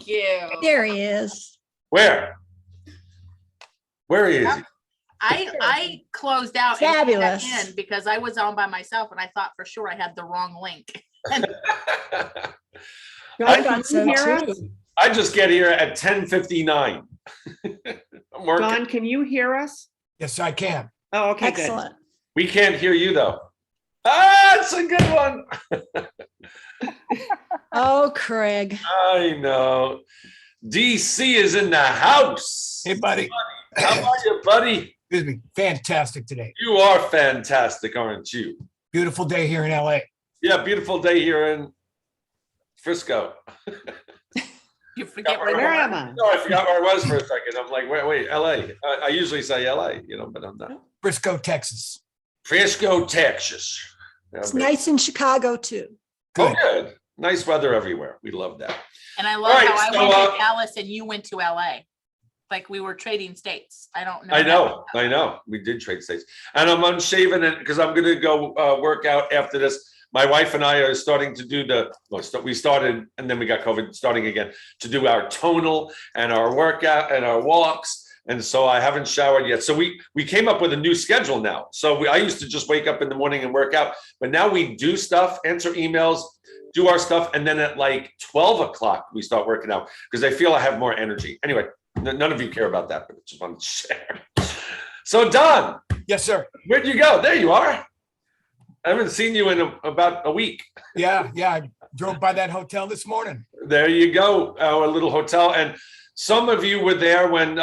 you. There he is. Where is he? I closed out Fabulous. and came back in because I was on by myself and I thought for sure I had the wrong link. I thought so too. I just get here at 10:59. I'm working. Don, can you hear us? Yes, I can. Oh, okay, good. Excellent. We can't hear you though. Ah, it's a good one. Oh, Craig. I know. DC is in the house. Hey, buddy. How are you, buddy? Excuse me. Fantastic today. You are fantastic, aren't you? Beautiful day here in LA. Yeah, beautiful day here in Frisco. You forget Where am I? No, I forgot where I was for a second. I'm like, wait, LA. I usually say LA, but I'm not. Frisco, Texas. Frisco, Texas. It's nice in Chicago too. Oh, good. Nice weather everywhere. We love that. And I love All right, how I so, went to Dallas and you went to LA. Like we were trading states. I don't know. I know. We did trade states. And I'm unshaven because I'm going to go work out after this. My wife and I are starting to do we started and then we got COVID starting again to do our tonal and our workout and our walks. And so I haven't showered yet. So we came up with a new schedule now. So I used to just wake up in the morning and work out, but now we do stuff, answer emails, do our stuff. And then at like 12 o'clock, we start working out because I feel I have more energy. Anyway, none of you care about that, but I just wanted to share. So Don. Yes, sir. Where'd you go? There you are. I haven't seen you in about a week. Yeah. I drove by that hotel this morning. There you go, our little hotel. And some of you were there when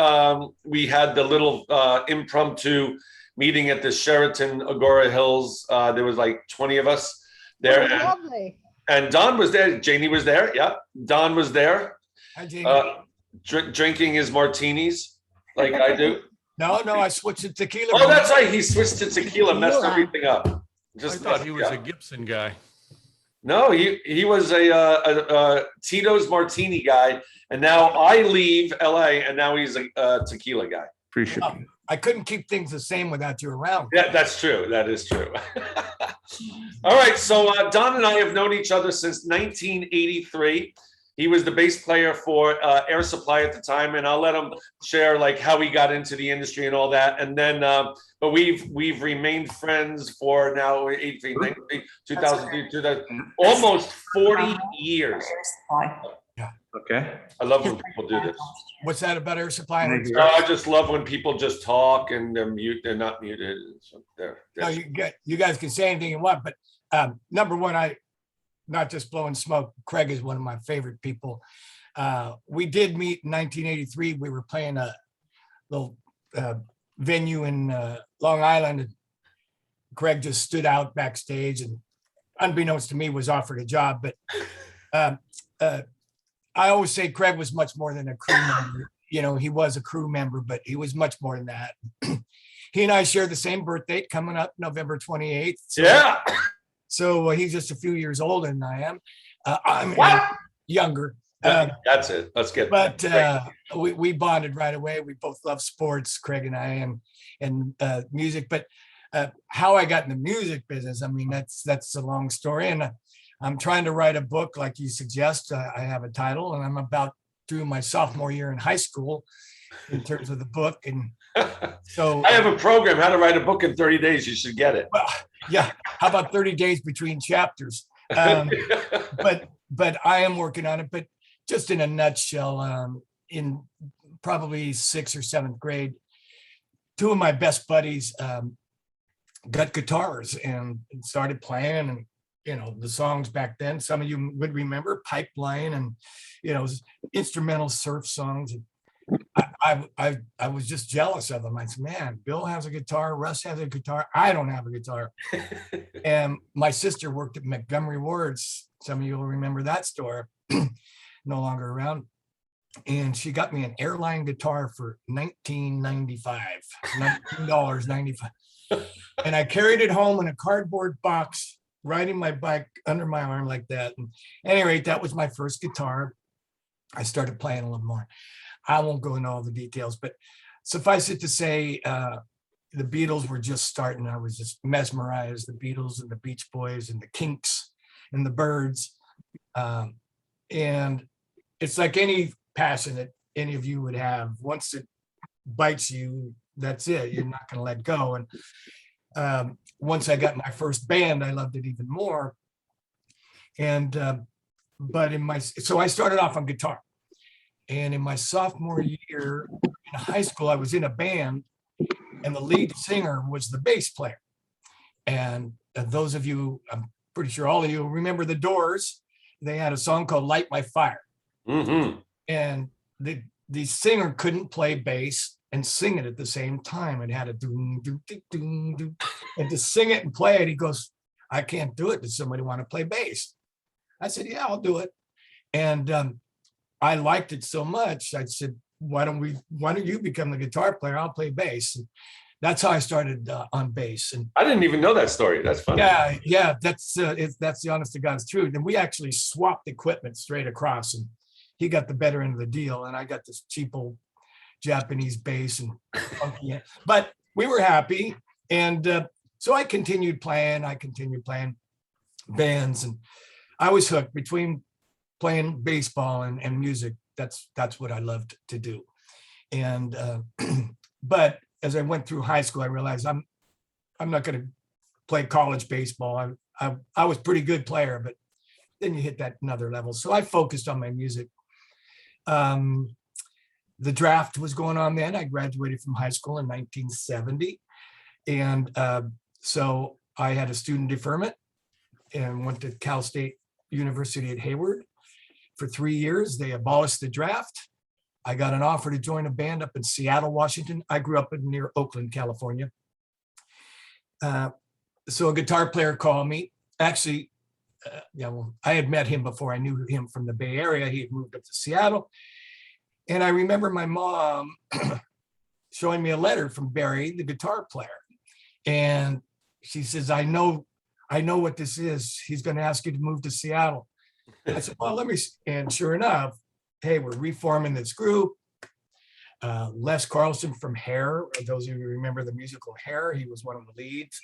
we had the little impromptu meeting at the Sheraton Agora Hills. There was like 20 of us there. Lovely. And Don was there. Janie was there. Yeah, Don was there. Hi, Jamie. Drinking his martinis like I do. No, I switched to tequila. Oh, that's right. He switched to tequila, messed everything up. I thought he was a Gibson guy. No, he was a Tito's martini guy, and now I leave LA, and now he's a tequila guy. Appreciate it. I couldn't keep things the same without you around. Yeah, that's true. That is true. All right, so Don and I have known each other since 1983. He was the bass player for Air Supply at the time, and I'll let him share like how he got into the industry and all that. And then, but we've remained friends for now 83, 93, 2003, 2000, almost 40 years. Yeah. Okay. I love when people do this. What's that about Air Supply? No, I just love when people just talk and they're not muted. So No, you guys can say anything you want, but number one, not just blowing smoke. Craig is one of my favorite people. We did meet in 1983. We were playing a little venue in Long Island. And Craig just stood out backstage and unbeknownst to me was offered a job. But I always say Craig was much more than a crew member. He was a crew member, but he was much more than that. He and I share the same birthday coming up November 28th. So, yeah. So he's just a few years older than I am. I'm younger. That's it. Let's get. But we bonded right away. We both love sports, Craig and I, and music. But how I got in the music business, I mean, that's a long story. And I'm trying to write a book, like you suggest. I have a title, and I'm about through my sophomore year in high school in terms of the book. And so I have a program, how to write a book in 30 days. You should get it. Well, yeah. How about 30 days between chapters? But I am working on it. But just in a nutshell, in probably 6th or 7th grade, two of my best buddies got guitars and started playing, and the songs back then, some of you would remember Pipeline and instrumental surf songs. I was just jealous of them. I said, man, Bill has a guitar, Russ has a guitar, I don't have a guitar. And my sister worked at Montgomery Ward's. Some of you will remember that store, no longer around. And she got me an airline guitar for $19.95. And I carried it home in a cardboard box, riding my bike under my arm like that. And at any rate, that was my first guitar. I started playing a little more. I won't go into all the details, but suffice it to say, the Beatles were just starting. I was just mesmerized. The Beatles and the Beach Boys and the Kinks and the Byrds. And it's like any passion that any of you would have. Once it bites you, that's it. You're not going to let go. And once I got my first band, I loved it even more. And but so I started off on guitar. And in my sophomore year in high school, I was in a band, and the lead singer was the bass player. And those of you, I'm pretty sure all of you remember the Doors. They had a song called "Light My Fire," and the singer couldn't play bass and sing it at the same time. It had a doom, doom, doom, doom, doom. And to sing it and play it, he goes, "I can't do it. Does somebody want to play bass?" I said, "Yeah, I'll do it." And I liked it so much. I said, why don't you become the guitar player? I'll play bass. And that's how I started on bass. And I didn't even know that story. That's funny. yeah, that's the honest to God's truth. And we actually swapped equipment straight across, and he got the better end of the deal, and I got this cheap old Japanese bass and funky. But we were happy, and so I continued playing bands, and I was hooked between playing baseball and music. That's what I loved to do. And but as I went through high school, I realized I'm not going to play college baseball. I was pretty good player, but then you hit that another level. So I focused on my music. The draft was going on then. I graduated from high school in 1970. And so I had a student deferment and went to Cal State University at Hayward for 3 years. They abolished the draft. I got an offer to join a band up in Seattle, Washington. I grew up near Oakland, California. So a guitar player called me. Actually, I had met him before. I knew him from the Bay Area. He had moved up to Seattle. And I remember my mom showing me a letter from Barry, the guitar player. And she says, I know what this is. He's going to ask you to move to Seattle. I said, well, and sure enough, hey, we're reforming this group. Les Carlson from Hair, those of you who remember the musical Hair, he was one of the leads.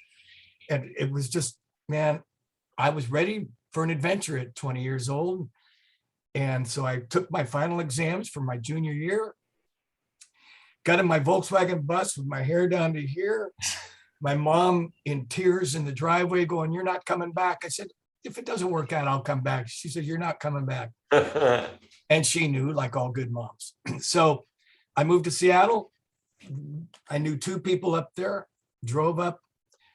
And it was just, man, I was ready for an adventure at 20 years old. And so I took my final exams for my junior year, got in my Volkswagen bus with my hair down to here. My mom in tears in the driveway going, "You're not coming back." I said, "If it doesn't work out, I'll come back." She said, "You're not coming back." And she knew, like all good moms. So I moved to Seattle. I knew 2 people up there, drove up,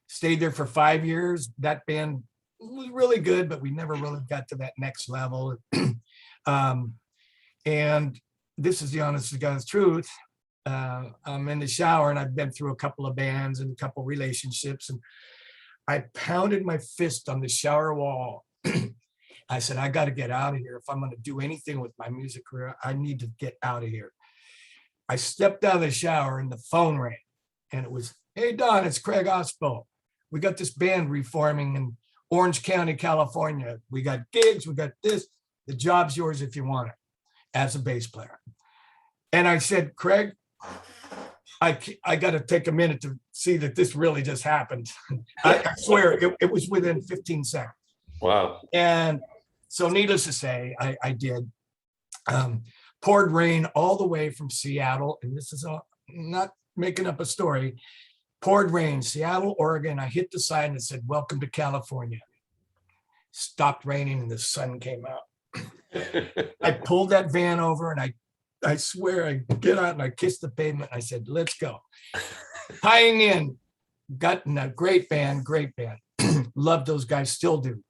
stayed there for 5 years. That band was really good, but we never really got to that next level. And this is the honest to God's truth. I'm in the shower and I've been through a couple of bands and a couple of relationships, and I pounded my fist on the shower wall. I said, I got to get out of here. If I'm going to do anything with my music career, I need to get out of here. I stepped out of the shower and the phone rang, and it was, "Hey, Don, it's Craig Osbo. We got this band reforming in Orange County, California. We got gigs, we got this. The job's yours if you want it as a bass player." And I said, "Craig, I got to take a minute to see that this really just happened." I swear it was within 15 seconds. Wow. And so needless to say, I did. Poured rain all the way from Seattle. And this is not making up a story. Poured rain, Seattle, Oregon. I hit the sign that said, "Welcome to California." Stopped raining and the sun came out. I pulled that van over and I swear I get out and I kissed the pavement. I said, "Let's go." Tying in, gotten a great band. Love those guys, still do.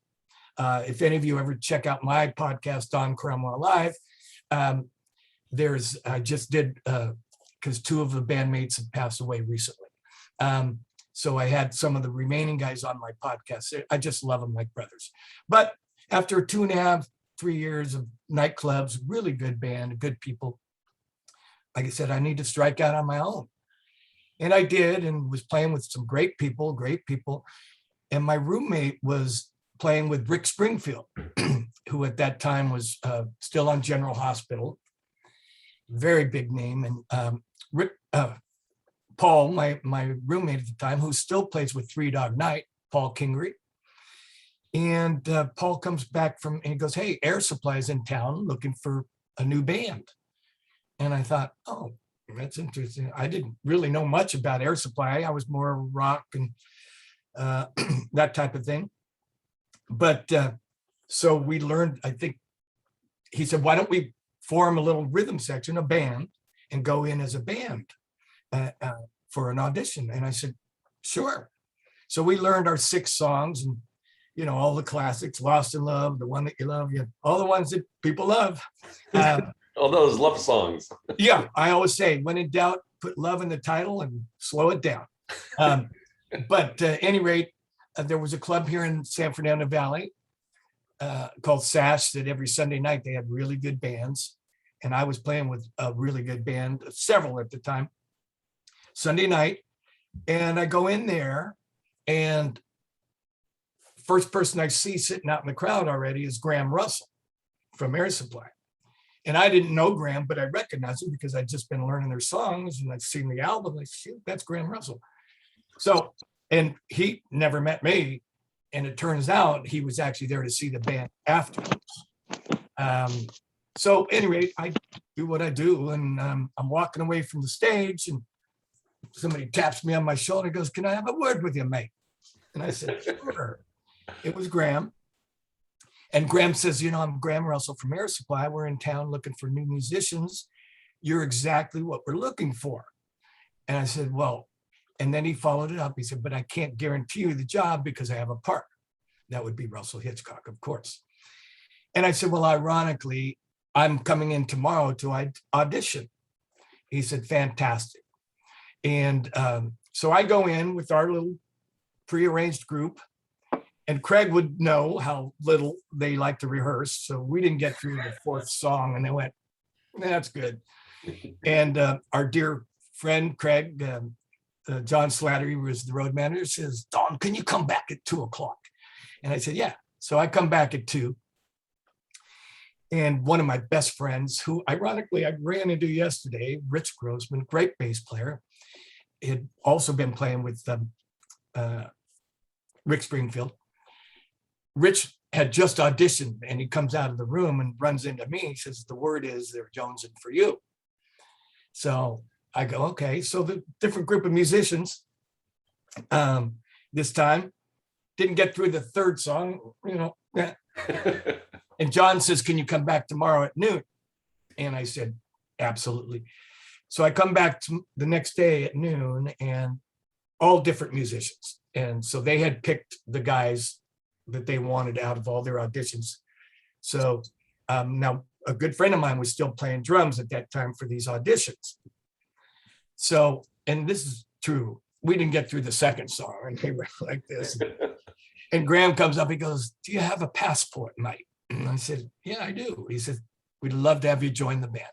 If any of you ever check out my podcast on CROMWELL Live, I just did, because 2 of the bandmates have passed away recently. So I had some of the remaining guys on my podcast. I just love them like brothers. But after 2.5, 3 years of nightclubs, really good band, good people, like I said, I need to strike out on my own. And I did, and was playing with some great people. And my roommate was playing with Rick Springfield, who at that time was still on General Hospital, very big name. And Rick, Paul, my roommate at the time, who still plays with 3 Dog Night, Paul Kingery. And Paul comes back and he goes, "Hey, Air Supply's in town looking for a new band. And I thought, oh, that's interesting. I didn't really know much about Air Supply. I was more rock and that type of thing. But so we learned, I think, he said, why don't we form a little rhythm section, a band, and go in as a band for an audition? And I said, sure. So we learned our 6 songs and, you know, all the classics, Lost in Love, The One That You Love, you know, all the ones that people love. All those love songs. Yeah, I always say, when in doubt, put love in the title and slow it down. But at any rate, there was a club here in San Fernando Valley called Sash that every Sunday night they had really good bands. And I was playing with a really good band, several at the time, Sunday night. And I go in there and first person I see sitting out in the crowd already is Graham Russell from Air Supply. And I didn't know Graham, but I recognized him because I'd just been learning their songs and I'd seen the album. Like, shoot, that's Graham Russell. So, and he never met me. And it turns out he was actually there to see the band afterwards. So anyway, I do what I do, and I'm walking away from the stage and somebody taps me on my shoulder and goes, "Can I have a word with you, mate?" And I said, "Sure." It was Graham. And Graham says, "You know, I'm Graham Russell from Air Supply. We're in town looking for new musicians. You're exactly what we're looking for." And I said, "Well," and then he followed it up. He said, "But I can't guarantee you the job because I have a partner." That would be Russell Hitchcock, of course. And I said, "Well, ironically, I'm coming in tomorrow to audition." He said, "Fantastic." And so I go in with our little prearranged group, and Craig would know how little they like to rehearse. So we didn't get through the 4th song and they went, "That's good." And our dear friend, Craig, John Slattery was the road manager, says, "Don, can you come back at 2:00?" And I said, "Yeah." So I come back at 2. And one of my best friends, who ironically I ran into yesterday, Rich Grossman, great bass player, had also been playing with Rick Springfield. Rich had just auditioned and he comes out of the room and runs into me. He says, "The word is they're jonesing for you." So I go, okay. So the different group of musicians this time didn't get through the 3rd song, you know. And John says, "Can you come back tomorrow at noon?" And I said, "Absolutely." So I come back the next day at noon and all different musicians. And so they had picked the guys that they wanted out of all their auditions. So now a good friend of mine was still playing drums at that time for these auditions. So, and this is true, we didn't get through the 2nd song and they were like this. And Graham comes up, he goes, "Do you have a passport, mate?" And I said, "Yeah, I do." He said, "We'd love to have you join the band."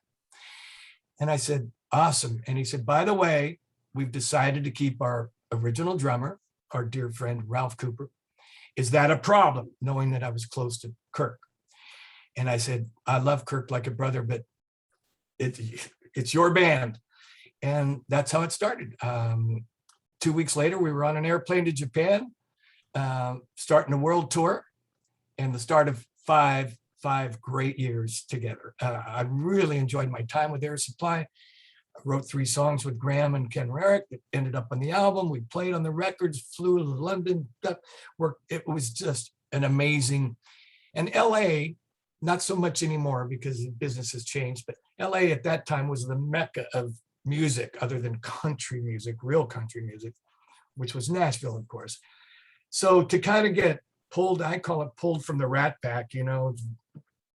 And I said, "Awesome." And he said, "By the way, we've decided to keep our original drummer, our dear friend, Ralph Cooper. Is that a problem?" Knowing that I was close to Kirk. And I said, "I love Kirk like a brother, but it's your band." And that's how it started. 2 weeks later, we were on an airplane to Japan, starting a world tour, and the start of five great years together. I really enjoyed my time with Air Supply. I wrote 3 songs with Graham and Ken Rarick that ended up on the album. We played on the records, flew to London, worked. It was just an amazing, and LA, not so much anymore because the business has changed, but LA at that time was the mecca of music other than country music, real country music, which was Nashville, of course. So to kind of get pulled, I call it pulled from the rat pack, you know,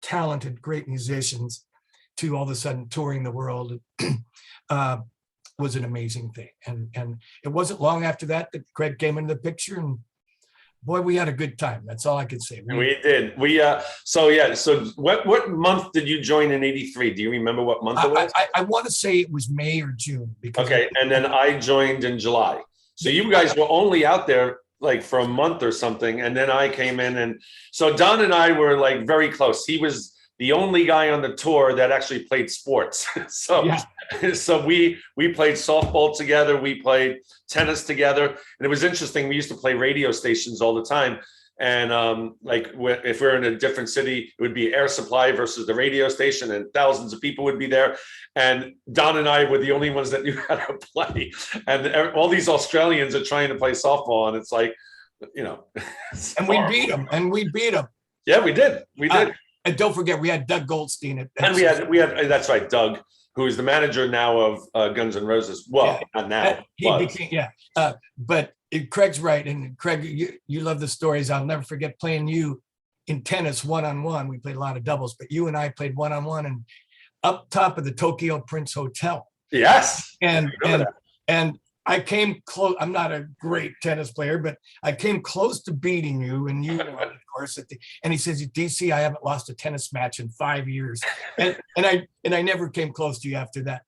talented, great musicians to all of a sudden touring the world was an amazing thing. And it wasn't long after that Craig came into the picture, and boy, we had a good time. That's all I could say. We did. So what month did you join in '83? Do you remember what month it was? I want to say it was May or June. Because okay, and then I joined in July. So you guys were only out there like for a month or something, and then I came in, and so Don and I were like very close. He was the only guy on the tour that actually played sports. So we played softball together, we played tennis together, and it was interesting. We used to play radio stations all the time, And like if we're in a different city, it would be Air Supply versus the radio station, and thousands of people would be there. And Don and I were the only ones that knew how to play. And all these Australians are trying to play softball, and it's like, you know. And we beat them. And we beat them. Yeah, we did. We did. And don't forget, we had Doug Goldstein at And we had that's right, Doug, who is the manager now of Guns N' Roses. Well, not now. He became, but Craig's right. And Craig, you love the stories. I'll never forget playing you in tennis one-on-one. We played a lot of doubles, but you and I played one-on-one and up top of the Tokyo Prince Hotel. Yes. And I came close. I'm not a great tennis player, but I came close to beating you, and you, of course. And he says, DC, I haven't lost a tennis match in 5 years, and I never came close to you after that.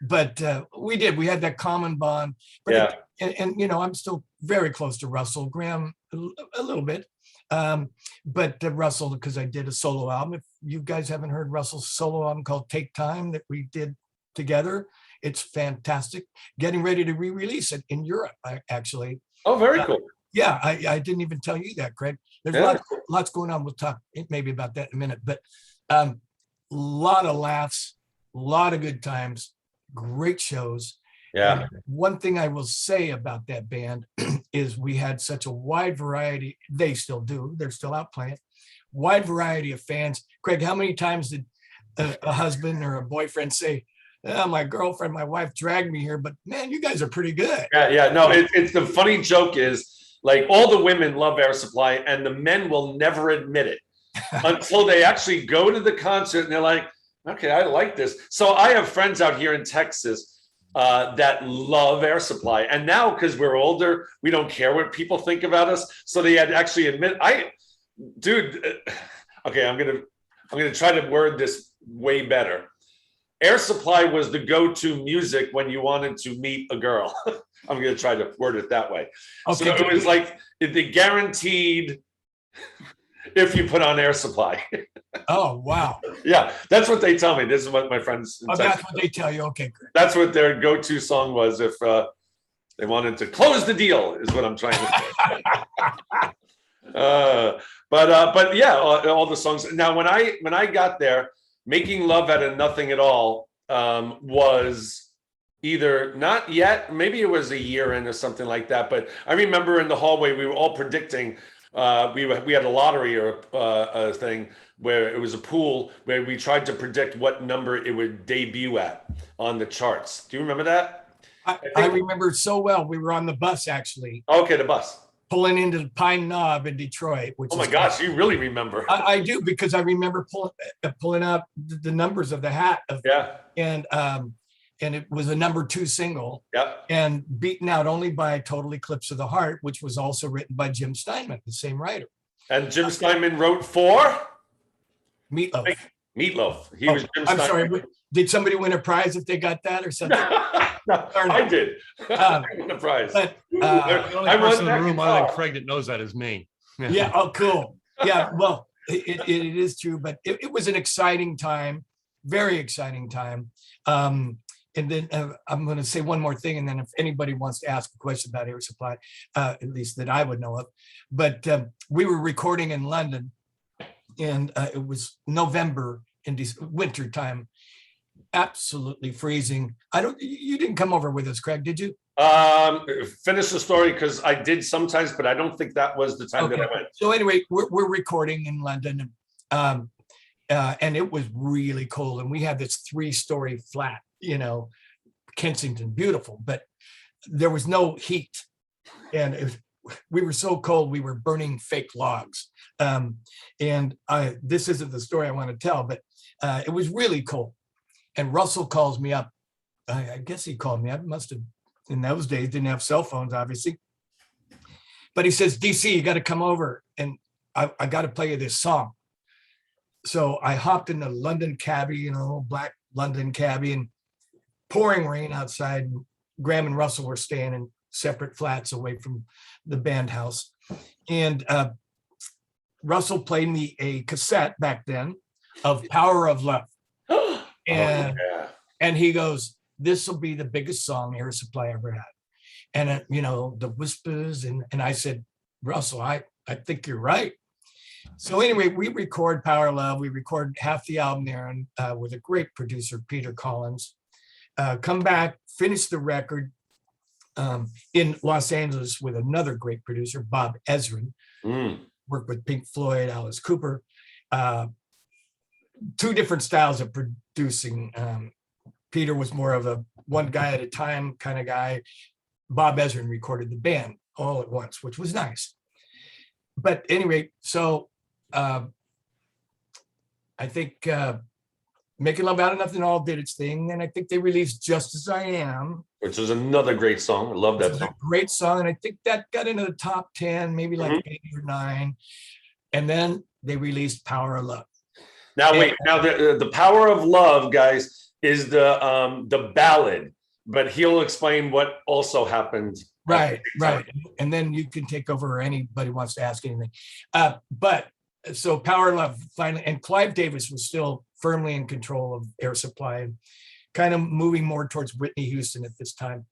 But we did. We had that common bond. But and you know, I'm still very close to Russell Graham a little bit, but Russell, because I did a solo album. If you guys haven't heard Russell's solo album called "Take Time" that we did together. It's fantastic. Getting ready to re-release it in Europe, actually. Oh, very cool. Yeah, I didn't even tell you that, Craig. There's lots going on. We'll talk maybe about that in a minute. But a lot of laughs, a lot of good times, great shows. Yeah. And one thing I will say about that band is we had such a wide variety. They still do. They're still out playing. Wide variety of fans. Craig, how many times did a husband or a boyfriend say, "Oh, my girlfriend, my wife dragged me here, but man, you guys are pretty good." Yeah. No, it's the funny joke is like all the women love Air Supply, and the men will never admit it until they actually go to the concert and they're like, "Okay, I like this." So I have friends out here in Texas that love Air Supply, and now because we're older, we don't care what people think about us. So they had actually admit, okay, I'm gonna try to word this way better. Air Supply was the go-to music when you wanted to meet a girl. I'm going to try to word it that way. Okay. So it was like the guaranteed if you put on Air Supply. Oh, wow. Yeah, that's what they tell me. This is what my friends. That's what they tell you. Okay, great. That's what their go-to song was if they wanted to close the deal, is what I'm trying to say. But yeah, all the songs. Now, when I got there, Making Love Out of Nothing at All was either not yet, maybe it was a year in or something like that. But I remember in the hallway, we were all predicting, we had a lottery or a thing where it was a pool where we tried to predict what number it would debut at on the charts. Do you remember that? I remember so well. We were on the bus, actually. Okay, the bus. Pulling into Pine Knob in Detroit. Which oh my gosh, you really remember. I do, because I remember pulling up the numbers of the hat. And it was a #2 single. Yep. And beaten out only by Total Eclipse of the Heart, which was also written by Jim Steinman, the same writer. And Jim Steinman wrote for? Meatloaf. Meatloaf. He was Jim Steinman. I'm sorry, did somebody win a prize if they got that or something? No, I did. I won the prize. But, the only person in the room other than Craig that knows that is me. Yeah. Oh, cool. Yeah. Well, it is true, but it was an exciting time, very exciting time. And then I'm going to say one more thing, and then if anybody wants to ask a question about Air Supply, at least that I would know of, but we were recording in London, and it was November in winter time, absolutely freezing. You didn't come over with us, Craig, did you? Finish the story, because I did sometimes, but I don't think that was the time that I went. So anyway, we're recording in London, and it was really cold, and we had this 3-story flat, Kensington, beautiful, but there was no heat, and we were so cold we were burning fake logs. This isn't the story I want to tell, but it was really cold. And Russell calls me up. I guess he called me up. Must have, in those days, didn't have cell phones, obviously. But he says, DC, you got to come over, and I got to play you this song. So I hopped in the London cabbie, black London cabbie, and pouring rain outside. Graham and Russell were staying in separate flats away from the band house. And Russell played me a cassette back then of Power of Love. And he goes, "This will be the biggest song Air Supply ever had." And, the whispers. And I said, "Russell, I I think you're right. So anyway, we record Power of Love. We record half the album there and with a great producer, Peter Collins. Come back, finish the record in Los Angeles with another great producer, Bob Ezrin. Worked with Pink Floyd, Alice Cooper. Two different styles of producing. Peter was more of a one guy at a time kind of guy. Bob Ezrin recorded the band all at once, which was nice. But anyway, so I think Making Love Out of Nothing All did its thing, and I think they released Just As I Am, which is another great song. I love that song. Great song, and I think that got into the top 10, maybe like 8 or 9. And then they released Power of Love. Now wait, now the Power of Love, guys, is the ballad, but he'll explain what also happened. Right. And then you can take over, or anybody wants to ask anything. But so Power of Love finally, and Clive Davis was still firmly in control of Air Supply and kind of moving more towards Whitney Houston at this time.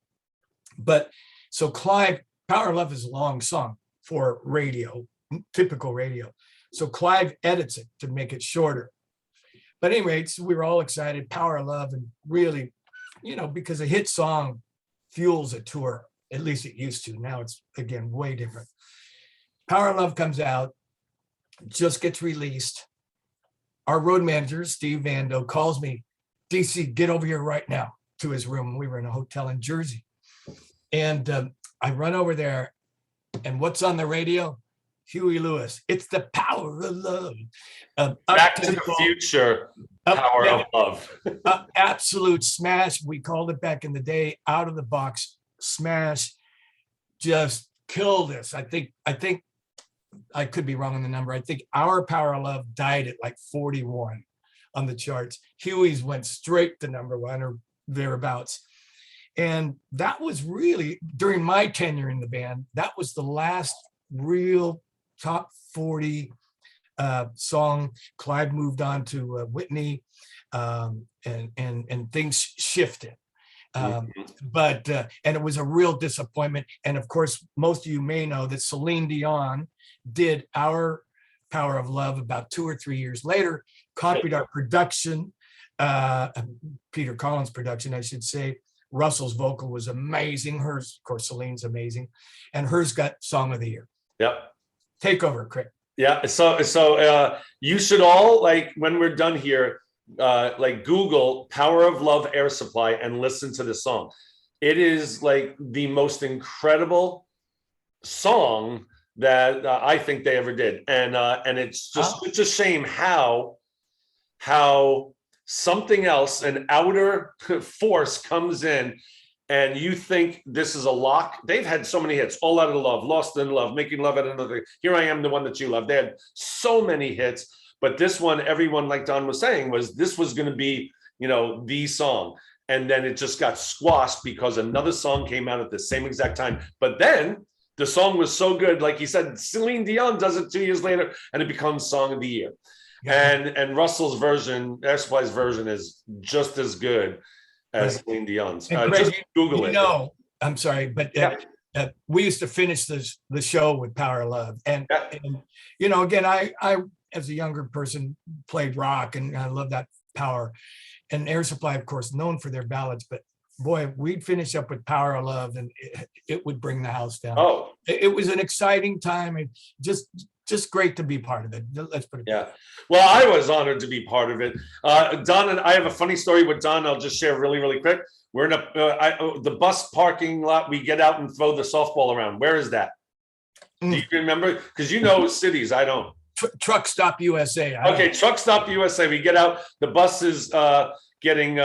But so Clive, Power of Love is a long song for radio, typical radio. So Clive edits it to make it shorter. But anyway, so we were all excited, Power of Love, and really, because a hit song fuels a tour. At least it used to. Now it's, again, way different. Power of Love comes out, just gets released. Our road manager, Steve Vando, calls me, DC, get over here right now, to his room. We were in a hotel in Jersey. And I run over there, and what's on the radio? Huey Lewis. It's the Power of Love. Back to the Future, Power of Love. Absolute smash. We called it back in the day, out of the box smash. Just killed us. I think I could be wrong on the number. I think our Power of Love died at like 41 on the charts. Huey's went straight to number 1 or thereabouts. And that was really, during my tenure in the band, that was the last real top 40 song. Clive moved on to Whitney, and things shifted. But and it was a real disappointment. And of course, most of you may know that Celine Dion did our Power of Love about 2 or 3 years later, copied our production, Peter Collins' production, I should say. Russell's vocal was amazing. Hers, of course, Celine's amazing. And hers got Song of the Year. Yep. Take over, Craig. Yeah. So you should all, like, when we're done here, like Google Power of Love Air Supply and listen to the song. It is like the most incredible song that I think they ever did. And it's just such a shame how something else, an outer force comes in, and you think this is a lock. They've had so many hits: All Out of Love, Lost in Love, Making Love Out of Another, Here I Am, the One That You Love. They had so many hits, but this one, everyone, like Don was saying, this was going to be, the song. And then it just got squashed because another song came out at the same exact time. But then the song was so good, like he said, Celine Dion does it 2 years later, and it becomes Song of the Year. And Russell's version, Air Supply's version, is just as good as Celine Dion's. Just Google it. I'm sorry, but we used to finish the show with Power of Love. And again, I as a younger person played rock, and I love that Power. And Air Supply, of course, known for their ballads, but boy, we'd finish up with Power of Love, and it would bring the house down. Oh, it was an exciting time, and just great to be part of it. Let's put it. Yeah. Well, I was honored to be part of it. Don and I have a funny story with Don. I'll just share really, really quick. We're in the bus parking lot. We get out and throw the softball around. Where is that? Do you remember? Because cities, I don't. Truck Stop USA. Okay, Truck Stop USA. We get out. The bus is getting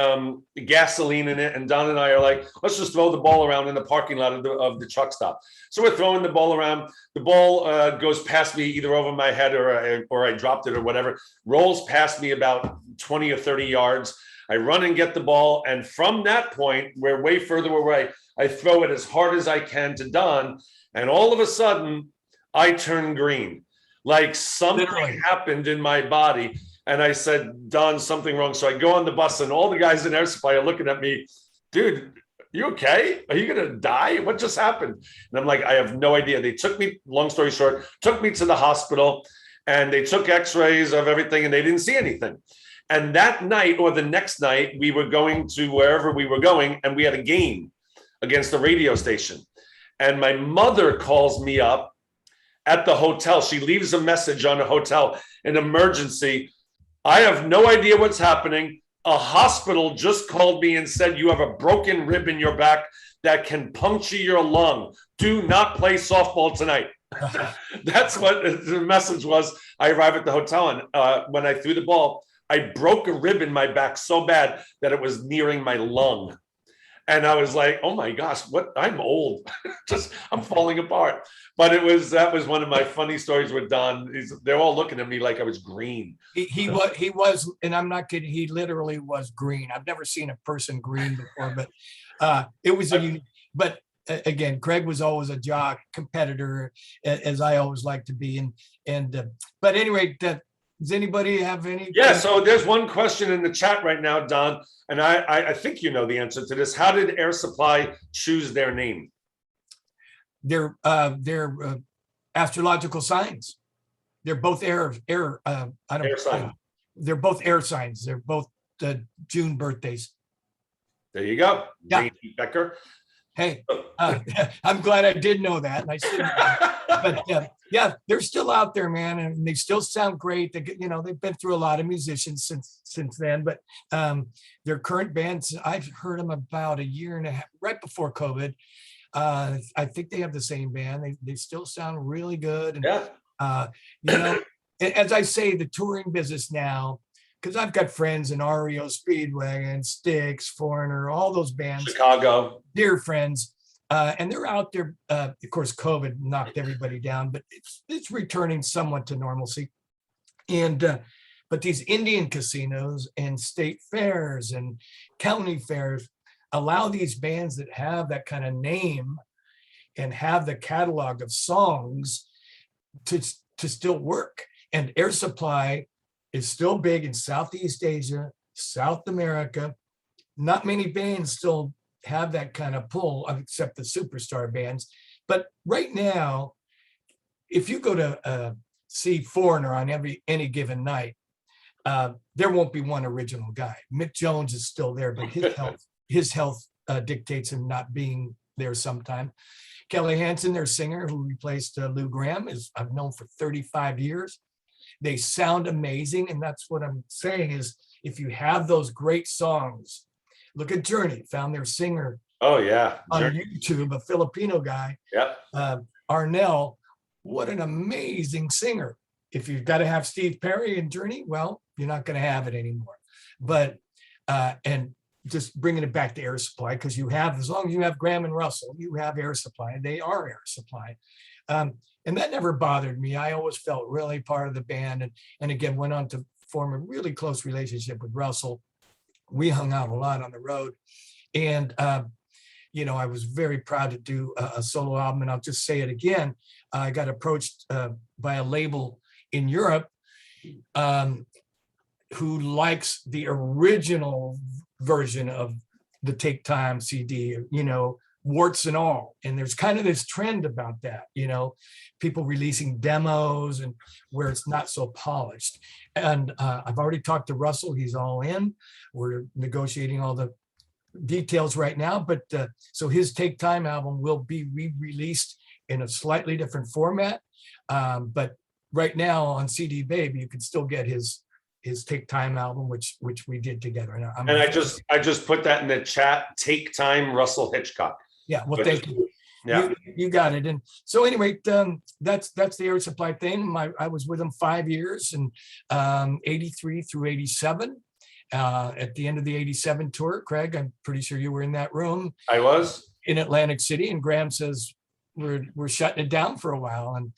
gasoline in it, and Don and I are like, let's just throw the ball around in the parking lot of the truck stop. So we're throwing the ball around. The ball goes past me, either over my head or I dropped it or whatever. Rolls past me about 20 or 30 yards. I run and get the ball, and from that point, we're way further away. I throw it as hard as I can to Don, and all of a sudden, I turn green. Like something happened in my body. And I said, Don, something wrong. So I go on the bus, and all the guys in Air Supply are looking at me. Dude, You okay? Are you gonna die? What just happened? And I'm like, I have no idea. They took me, long story short, took me to the hospital and they took x-rays of everything and they didn't see anything. And that night or the next night, we were going to wherever we were going and we had a game against the radio station. And my mother calls me up at the hotel. She leaves a message on a hotel, an emergency. I have no idea what's happening. A hospital just called me and said, you have a broken rib in your back that can puncture your lung. Do not play softball tonight. That's what the message was. I arrived at the hotel and when I threw the ball, I broke a rib in my back so bad that it was nearing my lung. And I was like, oh my gosh, what? I'm old. I'm falling apart. But that was one of my funny stories with Don. They're all looking at me like I was green. He was, and I'm not kidding. He literally was green. I've never seen a person green before, but it was but again, Craig was always a jock competitor, as I always like to be. But anyway, does anybody have any? Yeah, so there's one question in the chat right now, Don, and I think you know the answer to this. How did Air Supply choose their name? They're astrological signs. They're both air sign. They're both air signs. They're both June birthdays. There you go. Yeah. J.T. Becker. Hey, I'm glad I did know that. And I should, but yeah, they're still out there, man, and they still sound great. They've been through a lot of musicians since then, but their current bands, I've heard them about a year and a half, right before COVID. I think they have the same band. They still sound really good. And, yeah. As I say, the touring business now, because I've got friends in REO Speedwagon, Styx, Foreigner, all those bands. Chicago. Dear friends. And they're out there. Of course, COVID knocked everybody down, but it's returning somewhat to normalcy. And but these Indian casinos and state fairs and county fairs allow these bands that have that kind of name and have the catalog of songs to still work. And Air Supply is still big in Southeast Asia, South America. Not many bands still have that kind of pull, except the superstar bands. But right now, if you go to see Foreigner on any given night, there won't be one original guy. Mick Jones is still there, but his health dictates him not being there sometime. Kelly Hansen, their singer who replaced Lou Gramm, I've known for 35 years. They sound amazing. And that's what I'm saying is, if you have those great songs, look at Journey, found their singer. Oh yeah. On YouTube, a Filipino guy. Yep. Arnell, what an amazing singer. If you've got to have Steve Perry and Journey, well, you're not going to have it anymore. But, and just bringing it back to Air Supply, because as long as you have Graham and Russell, you have Air Supply. They are Air Supply. And that never bothered me. I always felt really part of the band. And again, went on to form a really close relationship with Russell. We hung out a lot on the road. And, I was very proud to do a solo album. And I'll just say it again. I got approached by a label in Europe who likes the original version of the Take Time CD, warts and all. And there's kind of this trend about that, people releasing demos and where it's not so polished. And I've already talked to Russell. He's all in. We're negotiating all the details right now. But so his Take Time album will be re-released in a slightly different format. But right now on CD Babe, you can still get his Take Time album, which we did together. And I just put that in the chat. Take Time, Russell Hitchcock. Yeah, well, thank you. Yeah, you got it. And so anyway, that's the Air Supply thing. I was with them 5 years, and 83 through 87. At the end of the 87 tour, Craig, I'm pretty sure you were in that room. I was in Atlantic City, and Graham says we're shutting it down for a while, and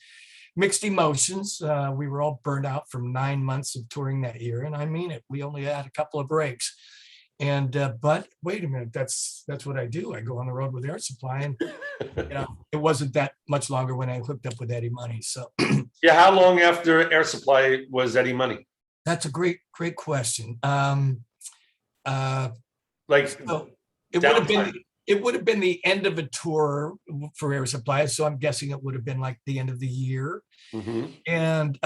mixed emotions. We were all burned out from 9 months of touring that year, and I mean it. We only had a couple of breaks. And but wait a minute, that's what I do. I go on the road with Air Supply, and it wasn't that much longer when I hooked up with Eddie Money. So yeah, how long after Air Supply was Eddie Money? That's a great question. Like so it would have been it would have been the end of a tour for Air Supply. So I'm guessing it would have been like the end of the year. Mhm. And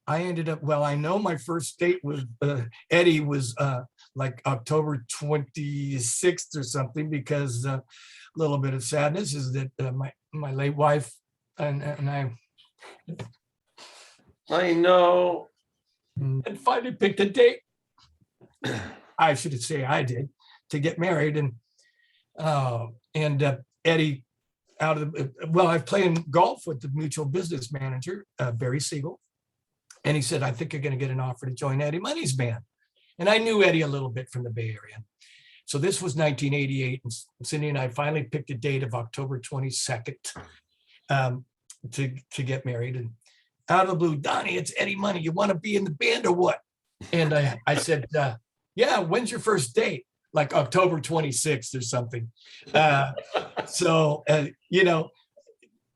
I ended up, well, I know my first date with Eddie was like October 26th or something, because a little bit of sadness is that my late wife and I know. and finally picked a date. I should say I did, to get married. And Eddie, out of the, well, I played golf with the mutual business manager, Barry Siegel. And he said, I think you're going to get an offer to join Eddie Money's band. And I knew Eddie a little bit from the Bay Area. So this was 1988. And Cindy and I finally picked a date of October 22nd to get married. And out of the blue, Donnie, it's Eddie Money. You want to be in the band or what? And I said, yeah, when's your first date? Like October 26th or something. So, you know,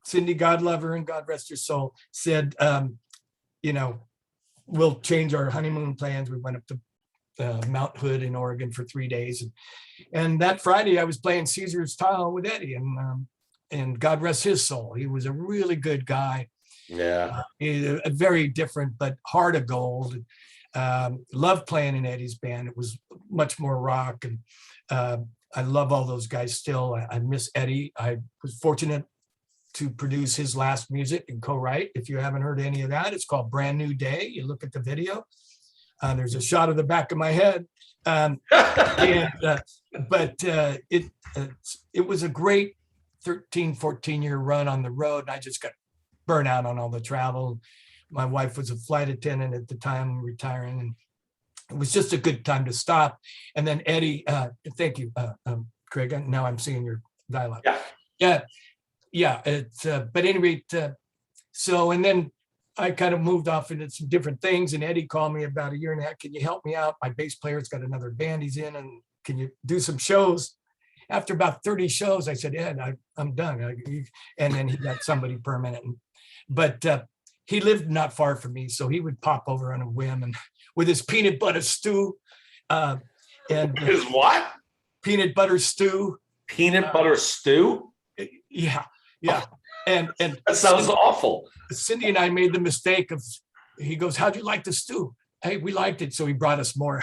Cindy, God love her and God rest her soul, said, you know, we'll change our honeymoon plans. We went up to Mount Hood in Oregon for 3 days. And that Friday I was playing Caesar's Tile with Eddie, and God rest his soul. He was a really good guy. Yeah. A very different, but heart of gold. Loved playing in Eddie's band. It was much more rock. And I love all those guys still. I miss Eddie. I was fortunate to produce his last music and co-write. If you haven't heard any of that, it's called Brand New Day. You look at the video. There's a shot of the back of my head. But it was a great 13, 14-year run on the road. I just got burnt out on all the travel. My wife was a flight attendant at the time, retiring, and it was just a good time to stop. And then Eddie, thank you, Craig. Now I'm seeing your dialogue. Yeah. It's but anyway, so and then I kind of moved off into some different things, and Eddie called me about a year and a half. Can you help me out? My bass player's got another band he's in, and can you do some shows? After about 30 shows, I said, Ed, I'm done. And then he got somebody permanent. But he lived not far from me, so he would pop over on a whim and with his peanut butter stew. His what? Peanut butter stew. Peanut butter stew? Yeah. And That sounds awful. Cindy and I made the mistake of, he goes, how'd you like the stew? Hey, we liked it, so he brought us more.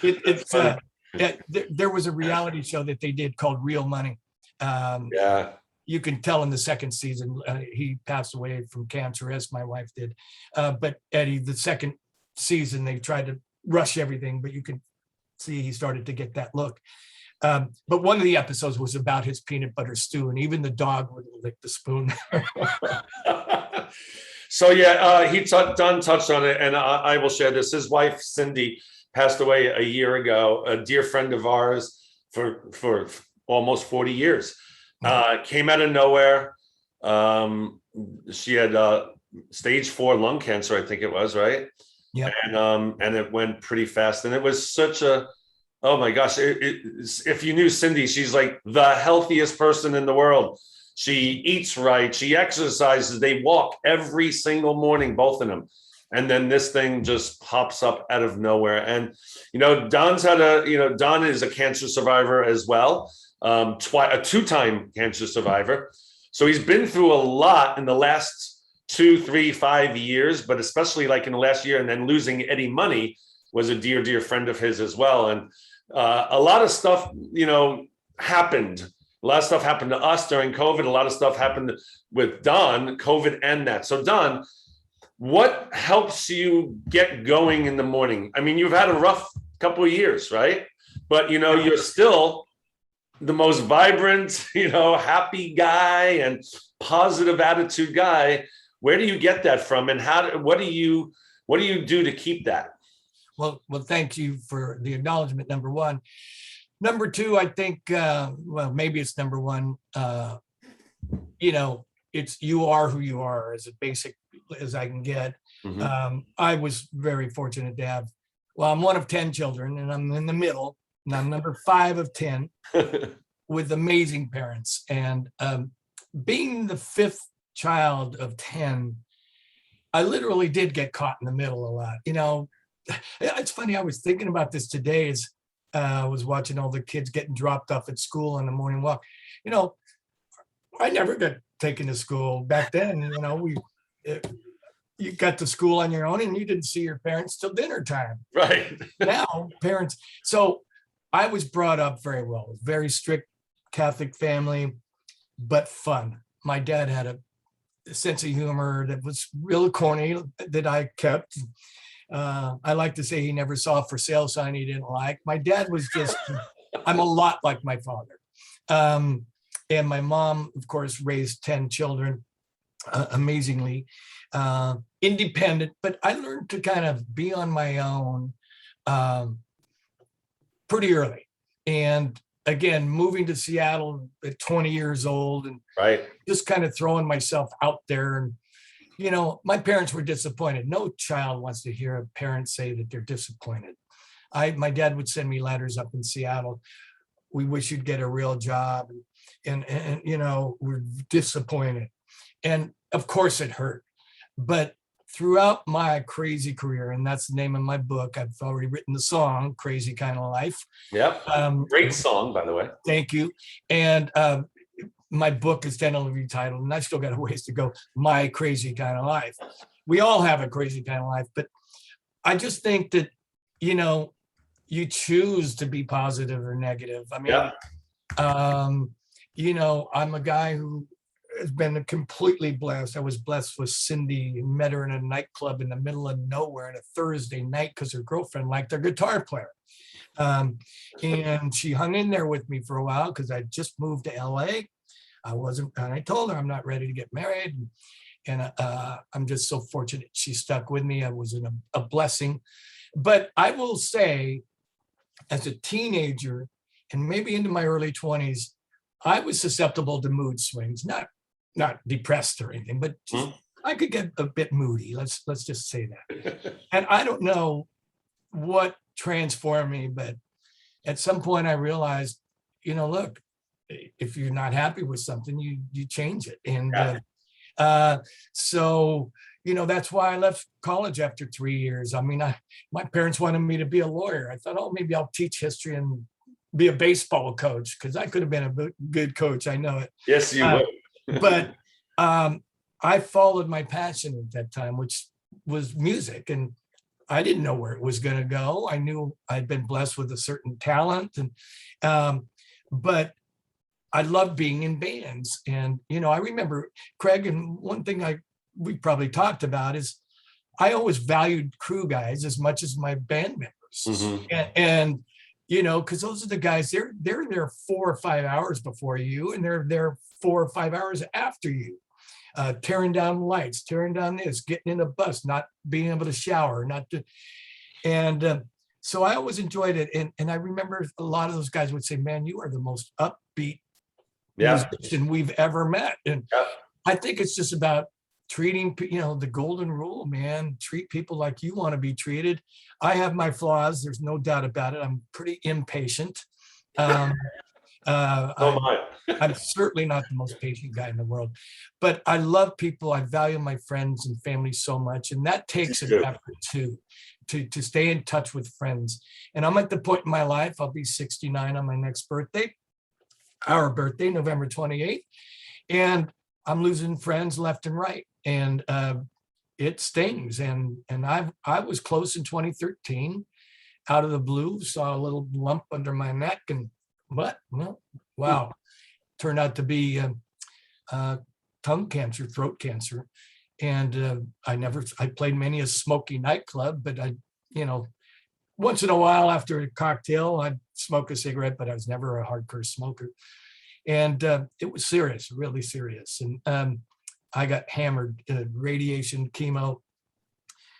There was a reality show that they did called Real Money. Yeah. You can tell in the second season, he passed away from cancer, as my wife did. But Eddie, the second season, they tried to rush everything, but you can see he started to get that look. But one of the episodes was about his peanut butter stew, and even the dog would lick the spoon. So yeah, Don touched on it, and I will share this. His wife, Cindy, passed away a year ago, a dear friend of ours for almost 40 years. Came out of nowhere. She had stage 4 lung cancer, I think it was, right? Yeah. And it went pretty fast. And it was such a, oh my gosh, if you knew Cindy, she's like the healthiest person in the world. She eats right, she exercises, they walk every single morning, both of them. And then this thing just pops up out of nowhere. And, Don's Don is a cancer survivor as well. A 2-time cancer survivor. So he's been through a lot in the last 2, 3, 5 years, but especially like in the last year. And then losing Eddie Money was a dear, dear friend of his as well. And a lot of stuff, happened. A lot of stuff happened to us during COVID. A lot of stuff happened with Don, COVID and that. So Don, what helps you get going in the morning? I mean, you've had a rough couple of years, right? But, you're still the most vibrant, happy guy and positive attitude guy. Where do you get that from? And what do you do to keep that? Well, thank you for the acknowledgement, number one. Number two, I think, maybe it's number one, it's you are who you are, as basic as I can get. Mm-hmm. I was very fortunate to have, I'm one of 10 children, and I'm in the middle, and I'm number 5 of 10 with amazing parents. And being the 5th child of 10, I literally did get caught in the middle a lot. It's funny, I was thinking about this today, is I was watching all the kids getting dropped off at school on the morning walk. You know, I never got taken to school back then. You know, you got to school on your own and you didn't see your parents till dinner time. Right. Now parents, so I was brought up very well, very strict Catholic family, but fun. My dad had a sense of humor that was real corny that I kept. I like to say he never saw a for sale sign he didn't like. My dad was just, I'm a lot like my father. And my mom, of course, raised 10 children, amazingly independent, but I learned to kind of be on my own pretty early. And again, moving to Seattle at 20 years old and Right. just kind of throwing myself out there. And, you know, my parents were disappointed. No child wants to hear a parent say that they're disappointed. My dad would send me letters up in Seattle. We wish you'd get a real job. And you know, we're disappointed. And of course it hurt. But throughout my crazy career, and that's the name of my book, I've already written the song, Crazy Kind of Life. Yep. Great song, by the way. Thank you. And my book is tentatively titled, and I still got a ways to go, My Crazy Kind of Life. We all have a crazy kind of life, but I just think that, you know, you choose to be positive or negative. I mean, Yeah. you know, I'm a guy who has been completely blessed. I was blessed with Cindy and met her in a nightclub in the middle of nowhere on a Thursday night because her girlfriend liked their guitar player. And she hung in there with me for a while because I just moved to LA. And I told her I'm not ready to get married. And I'm just so fortunate she stuck with me. I was a blessing. But I will say, as a teenager and maybe into my early 20s, I was susceptible to mood swings, not depressed or anything, but just, I could get a bit moody. Let's just say that. And I don't know what transformed me, but at some point I realized, you know, look, if you're not happy with something, you change it. And so, you know, that's why I left college after 3 years. I mean, my parents wanted me to be a lawyer. I thought, oh, maybe I'll teach history and be a baseball coach, because I could have been a good coach. I know it. Yes, you would. But I followed my passion at that time, which was music. And I didn't know where it was going to go. I knew I'd been blessed with a certain talent. And but I loved being in bands. And, you know, I remember, Craig, and one thing we probably talked about is I always valued crew guys as much as my band members. Mhm. And you know, because those are the guys, they're there 4 or 5 hours before you, and they're there 4 or 5 hours after you, tearing down lights, tearing down this, getting in a bus, not being able to shower, and so I always enjoyed it. And I remember a lot of those guys would say, man, you are the most upbeat musician we've ever met. And I think it's just about treating, you know, the golden rule, man, treat people like you want to be treated. I have my flaws. There's no doubt about it. I'm pretty impatient. I'm certainly not the most patient guy in the world, but I love people. I value my friends and family so much. And that takes an effort too, to stay in touch with friends. And I'm at the point in my life, I'll be 69 on my next birthday, our birthday, November 28th. And I'm losing friends left and right. And it stings. And I was close in 2013, out of the blue, saw a little lump under my neck, and what? Well, wow, turned out to be tongue cancer, throat cancer. And I played many a smoky nightclub, but you know, once in a while after a cocktail, I'd smoke a cigarette, but I was never a hardcore smoker. And it was serious, really serious. And I got hammered, radiation, chemo,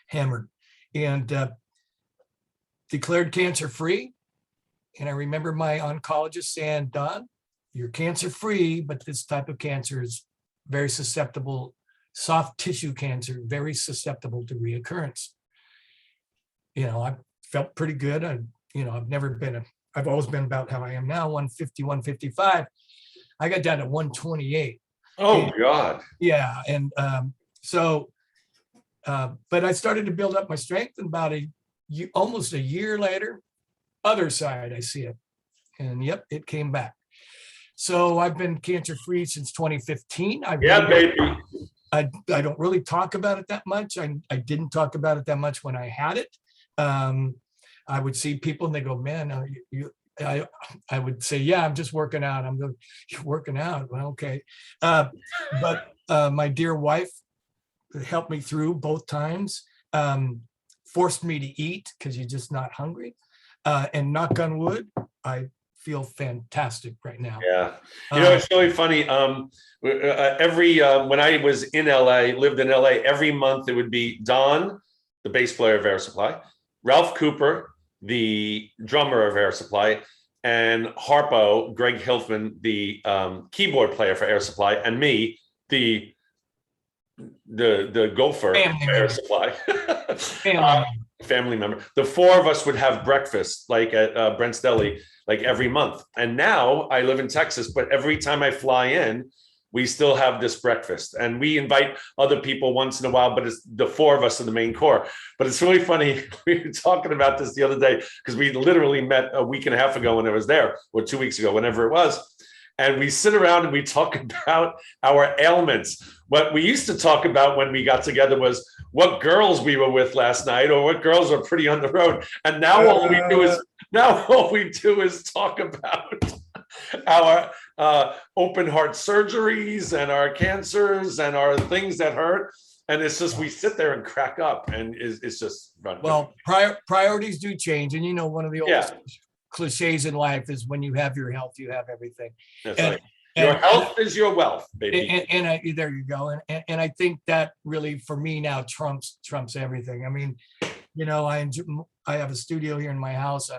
hammered, and declared cancer free. And I remember my oncologist saying, Don, you're cancer free, but this type of cancer is very susceptible, soft tissue cancer, very susceptible to reoccurrence. You know, I felt pretty good. I've always been about how I am now, 150, 155. I got down to 128. Oh, God. Yeah. And but I started to build up my strength, and about almost a year later, other side, I see it. And yep, it came back. So I've been cancer-free since 2015. Yeah, baby. I don't really talk about it that much. I didn't talk about it that much when I had it. I would see people and they go, man, I would say, yeah, I'm just working out. I'm going, you're working out. Well, okay. But my dear wife helped me through both times, forced me to eat because you're just not hungry. And knock on wood, I feel fantastic right now. Yeah. It's really funny. When I was in LA, lived in LA, every month it would be Don, the bass player of Air Supply, Ralph Cooper, the drummer of Air Supply, and Harpo, Greg Hilfman, the keyboard player for Air Supply, and me, the gopher of Air Supply. Family member. The four of us would have breakfast like at Brent's Deli like every month. And now I live in Texas, but every time I fly in, we still have this breakfast, and we invite other people once in a while, but it's the four of us in the main core. But it's really funny. We were talking about this the other day because we literally met a week and a half ago when I was there, or 2 weeks ago, whenever it was. And we sit around and we talk about our ailments. What we used to talk about when we got together was what girls we were with last night, or what girls are pretty on the road. And now all we do is talk about our open heart surgeries and our cancers and our things that hurt. And it's just, we sit there and crack up, and it's just fun. Well, priorities do change. And one of the oldest cliches in life is when you have your health, you have everything. That's right. Your health is your wealth, baby. And there you go. And I think that really, for me now, trumps everything. I mean, I have a studio here in my house.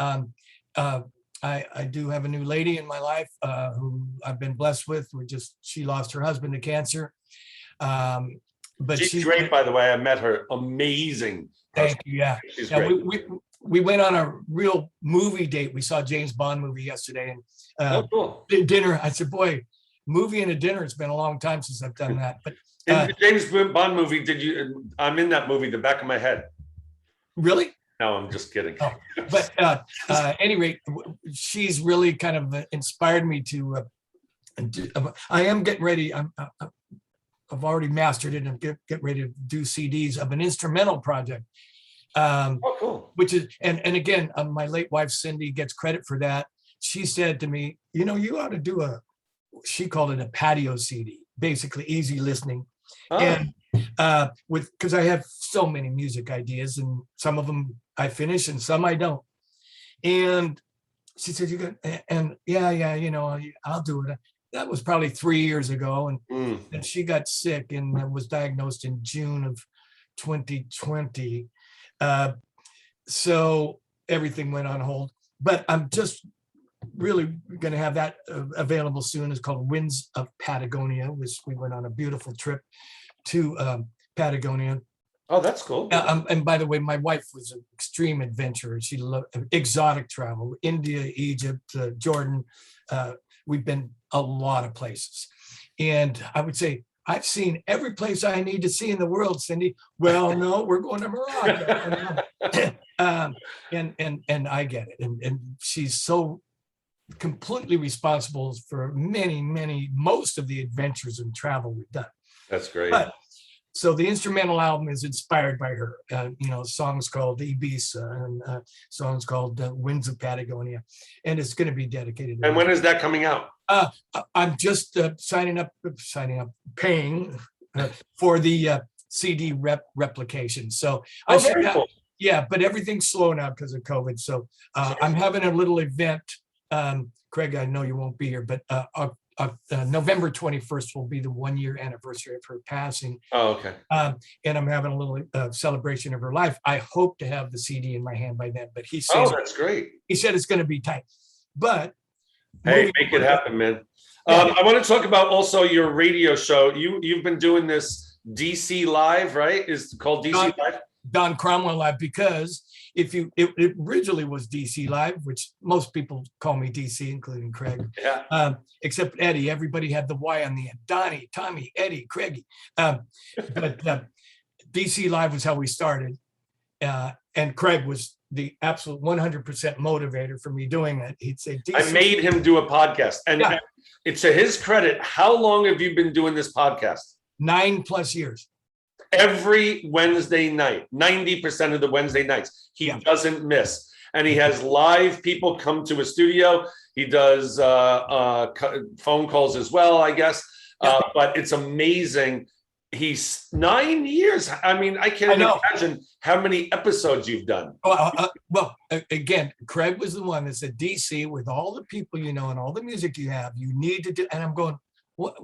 I do have a new lady in my life who I've been blessed with. She lost her husband to cancer. But she's great, by the way. I met her. Amazing. Thank you. Yeah. She's great. We went on a real movie date. We saw a James Bond movie yesterday, and cool. Dinner. I said, boy, movie and a dinner. It's been a long time since I've done that. But in the James Bond movie, I'm in that movie, the back of my head. Really? No, I'm just kidding. Oh, but at any rate, she's really kind of inspired me to. I am getting ready. I've already mastered it, and I'm getting ready to do CDs of an instrumental project. Cool. Which is, and again, my late wife Cindy gets credit for that. She said to me, you ought to do she called it a patio CD, basically easy listening. And because I have so many music ideas, and some of them I finish and some I don't. And she said, I'll do it. That was probably 3 years ago. And she got sick and was diagnosed in June of 2020. So everything went on hold, but I'm just really going to have that available soon. It's called Winds of Patagonia, which we went on a beautiful trip to Patagonia. Oh, that's cool. And by the way, my wife was an extreme adventurer. She loved exotic travel, India, Egypt, Jordan. We've been a lot of places. And I would say, I've seen every place I need to see in the world, Cindy. Well, no, we're going to Morocco. And I get it. And she's so completely responsible for most of the adventures and travel we've done. That's great. So the instrumental album is inspired by her. Songs called Ibiza and songs called Winds of Patagonia, and it's going to be dedicated. And when is that coming out? I'm just paying for the CD replication. So Cool. Yeah, but everything's slow now because of COVID. So I'm having a little event. Craig, I know you won't be here, but November 21st will be the 1 year anniversary of her passing. Oh, okay. And I'm having a little celebration of her life. I hope to have the CD in my hand by then, but he said, that's great. He said it's going to be tight, but hey, make it happen, man. I want to talk about also your radio show. You've been doing this DC Live, right? Is it called DC Live? Don Cromwell Live, because it originally was DC Live, which most people call me DC, including Craig. Yeah. Except Eddie. Everybody had the Y on the end. Donnie, Tommy, Eddie, Craigie. But DC Live was how we started. And Craig was the absolute 100% motivator for me doing it. He'd say, I made him do a podcast, and Yeah. it's to his credit. How long have you been doing this podcast? 9+ years. Every Wednesday night, 90% of the Wednesday nights, he Yeah. doesn't miss. And he has live people come to his studio. He does phone calls as well, I guess. Yeah. But it's amazing. He's 9 years. I mean, I can't I even know. imagine how many episodes you've done. Again, Craig was the one that said, DC, with all the people you know and all the music you have, you need to do. And I'm going, what?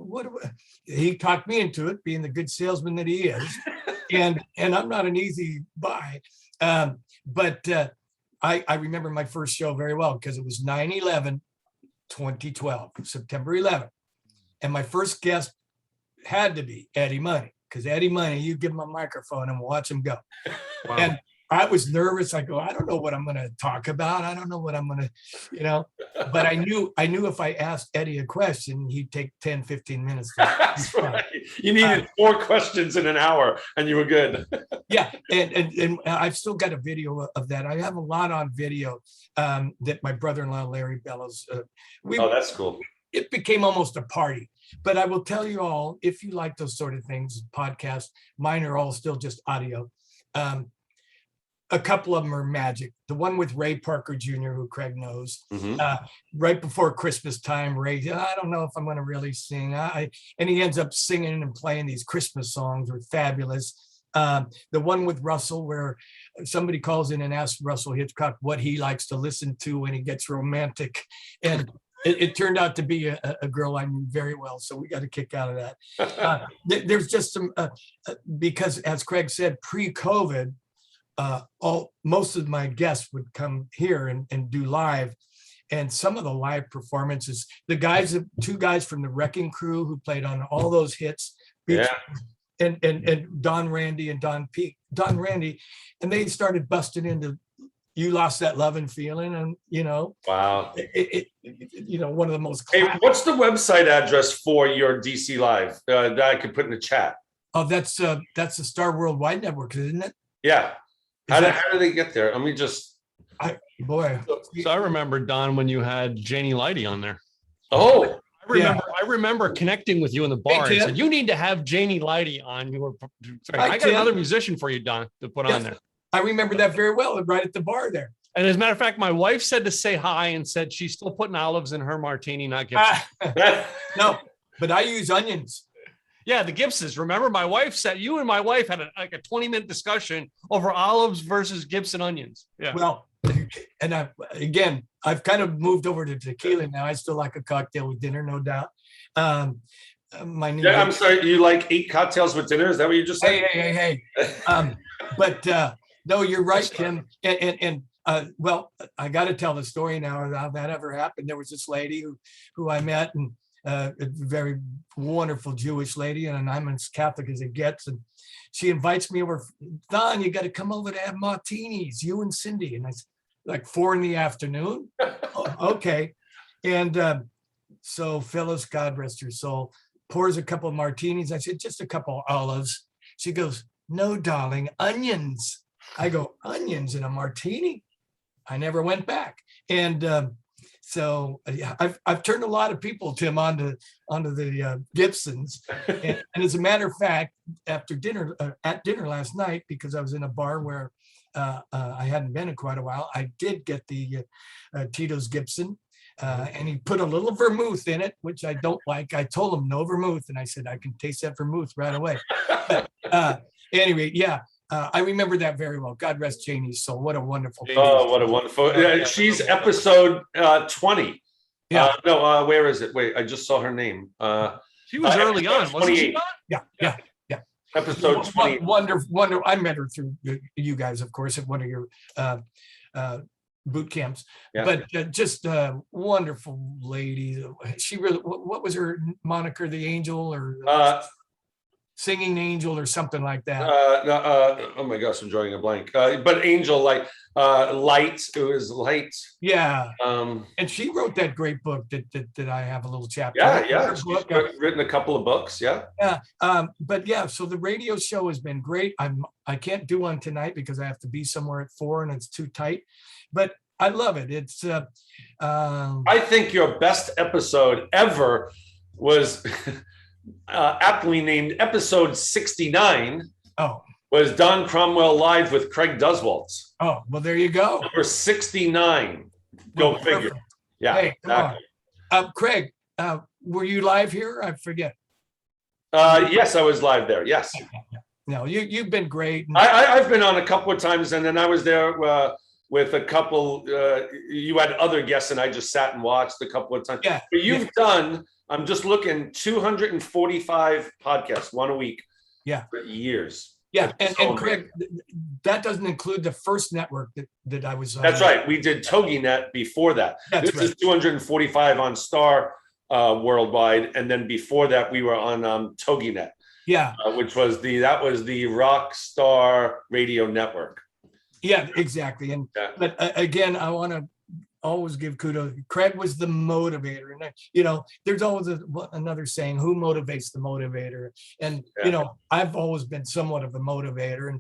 He talked me into it, being the good salesman that he is. and I'm not an easy buy. But I remember my first show very well because it was 9/11/2012, September 11th. And my first guest had to be Eddie Money, because Eddie Money, you give him a microphone and watch him go. Wow. And I was nervous. I go, I don't know what I'm going to talk about. I don't know what I'm going to, but I knew if I asked Eddie a question, he'd take 10, 15 minutes. That's right. You needed 4 questions in an hour and you were good. Yeah. And I've still got a video of that. I have a lot on video that my brother-in-law, Larry Bellows, Oh, that's cool. it became almost a party. But I will tell you all, if you like those sort of things, podcasts, mine are all still just audio. A couple of them are magic. The one with Ray Parker Jr., who Craig knows, Mhm. right before Christmas time, Ray, I don't know if I'm going to really sing. And he ends up singing and playing these Christmas songs were fabulous. The one with Russell, where somebody calls in and asks Russell Hitchcock what he likes to listen to when he gets romantic. And it turned out to be a girl I knew very well. So we got a kick out of that. There's just some, because as Craig said, pre-COVID, most of my guests would come here and do live, and some of the live performances, the 2 guys from the Wrecking Crew who played on all those hits, Yeah. and Don Randy and Don Randy, and they started busting into You Lost That Lovin' Feeling, and Wow. one of the most Hey, classic. what's the website address for your DC Live that I could put in the chat? Oh, that's the Star Worldwide Network, isn't it? Yeah. How do they get there? Let me just. Boy. So I remember, Don, when you had Janie Lighty on there. Oh, I remember connecting with you in the bar and Tim. said, you need to have Janie Lighty on your. Sorry, Hi, I got Tim. another musician for you, Don, to put on there. I remember that very well, right at the bar there. And as a matter of fact, my wife said to say hi and said she's still putting olives in her martini, not Gibson. No, but I use onions. Yeah, the Gibsons. Remember, my wife said you and my wife had a 20-minute discussion over olives versus Gibson onions. Yeah. Well, and I've kind of moved over to tequila now. I still like a cocktail with dinner, no doubt. My new I'm sorry. You like 8 cocktails with dinner? Is that what you just said? hey. But no, you're right, Tim. And well, I got to tell the story now of how that ever happened. There was this lady who I met, and a very wonderful Jewish lady, and I'm as Catholic as it gets. And she invites me over. Don, you got to come over to have martinis, you and Cindy. And I said, like 4 PM. Oh, okay. And so Phyllis, God rest her soul, pours a couple of martinis. I said, just a couple of olives. She goes, no, darling, onions. I go, onions in a martini? I never went back. And so I've turned a lot of people, Tim, onto the Gibsons. And as a matter of fact, after dinner, at dinner last night, because I was in a bar where I hadn't been in quite a while, I did get the Tito's Gibson. And he put a little vermouth in it, which I don't like. I told him no vermouth, and I said I can taste that vermouth right away. But, anyway, yeah, I remember that very well. God rest Janie's soul. What a wonderful. Oh, what a wonderful. She's episode 20. Yeah. No, where is it? Wait, I just saw her name. She was early on, wasn't she? 28. Yeah. Episode 20. Wonderful. I met her through you guys, of course, at one of your boot camps. Yeah. But just a wonderful lady. She really. What was her moniker? The Angel, or Singing Angel or something like that. No, oh my gosh, I'm drawing a blank. But Angel, like Light, it was Light. Yeah. Um, And she wrote that great book that I have a little chapter. yeah. Her She's book, written a couple of books. Yeah. yeah. But yeah, so the radio show has been great. I can't do one tonight because I have to be somewhere at 4 and it's too tight. But I love it. It's I think your best episode ever was aptly named episode 69. oh, Was Don Cromwell live with Craig Duswaltz. oh, well, there you go. Number 69. Go Well, figure. perfect. Yeah. Hey, come on. Exactly. Craig, were you live here? I forget. Yes, I was live there. Yes. No, you've been great. And- I've been on a couple of times, and then I was there with a couple. You had other guests, and I just sat and watched a couple of times. Yeah, But you've done, I'm just looking, 245 podcasts, one a week. Yeah. For years. yeah, It's and so Craig, that doesn't include the first network that I was on. That's right. We did TogiNet before that. That's This is right. 245 on Star worldwide, and then before that we were on TogiNet, Yeah, which was the RockStar radio network. yeah, exactly. And Yeah. but again, I want to always give kudos. Craig was the motivator, and there's always another saying: "Who motivates the motivator?" And Yeah. I've always been somewhat of a motivator,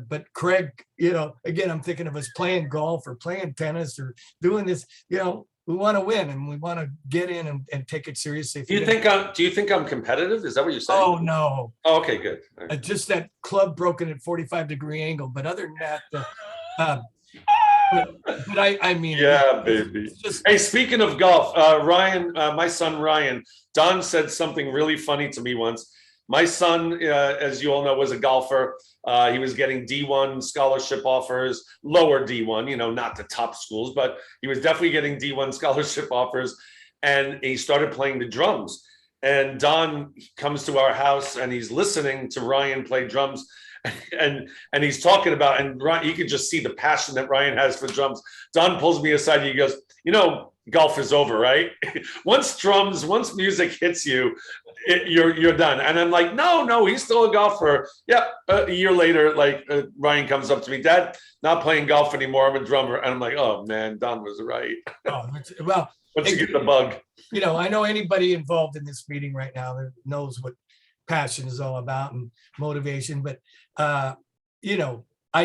but Craig, again, I'm thinking of us playing golf or playing tennis or doing this. We want to win and we want to get in and take it seriously. Do you think I'm competitive? Is that what you're saying? Oh no! Oh, okay, good. All right. Just that club broken at 45-degree angle. But other than that, but I mean, Yeah, baby. it's just Hey, speaking of golf, Ryan, my son Ryan, Don said something really funny to me once. My son, as you all know, was a golfer. He was getting D1 scholarship offers, lower D1, not the top schools, but he was definitely getting D1 scholarship offers. And he started playing the drums. And Don comes to our house and he's listening to Ryan play drums. And he's talking about, and Ryan, you can just see the passion that Ryan has for drums. Don pulls me aside and he goes, golf is over, right? Once music hits you, you're done. And I'm like, no, he's still a golfer. Yeah. A year later, Ryan comes up to me, Dad, not playing golf anymore. I'm a drummer. And I'm like, oh man, Don was right. well, Once you get the bug. I know anybody involved in this meeting right now that knows what passion is all about and motivation. But I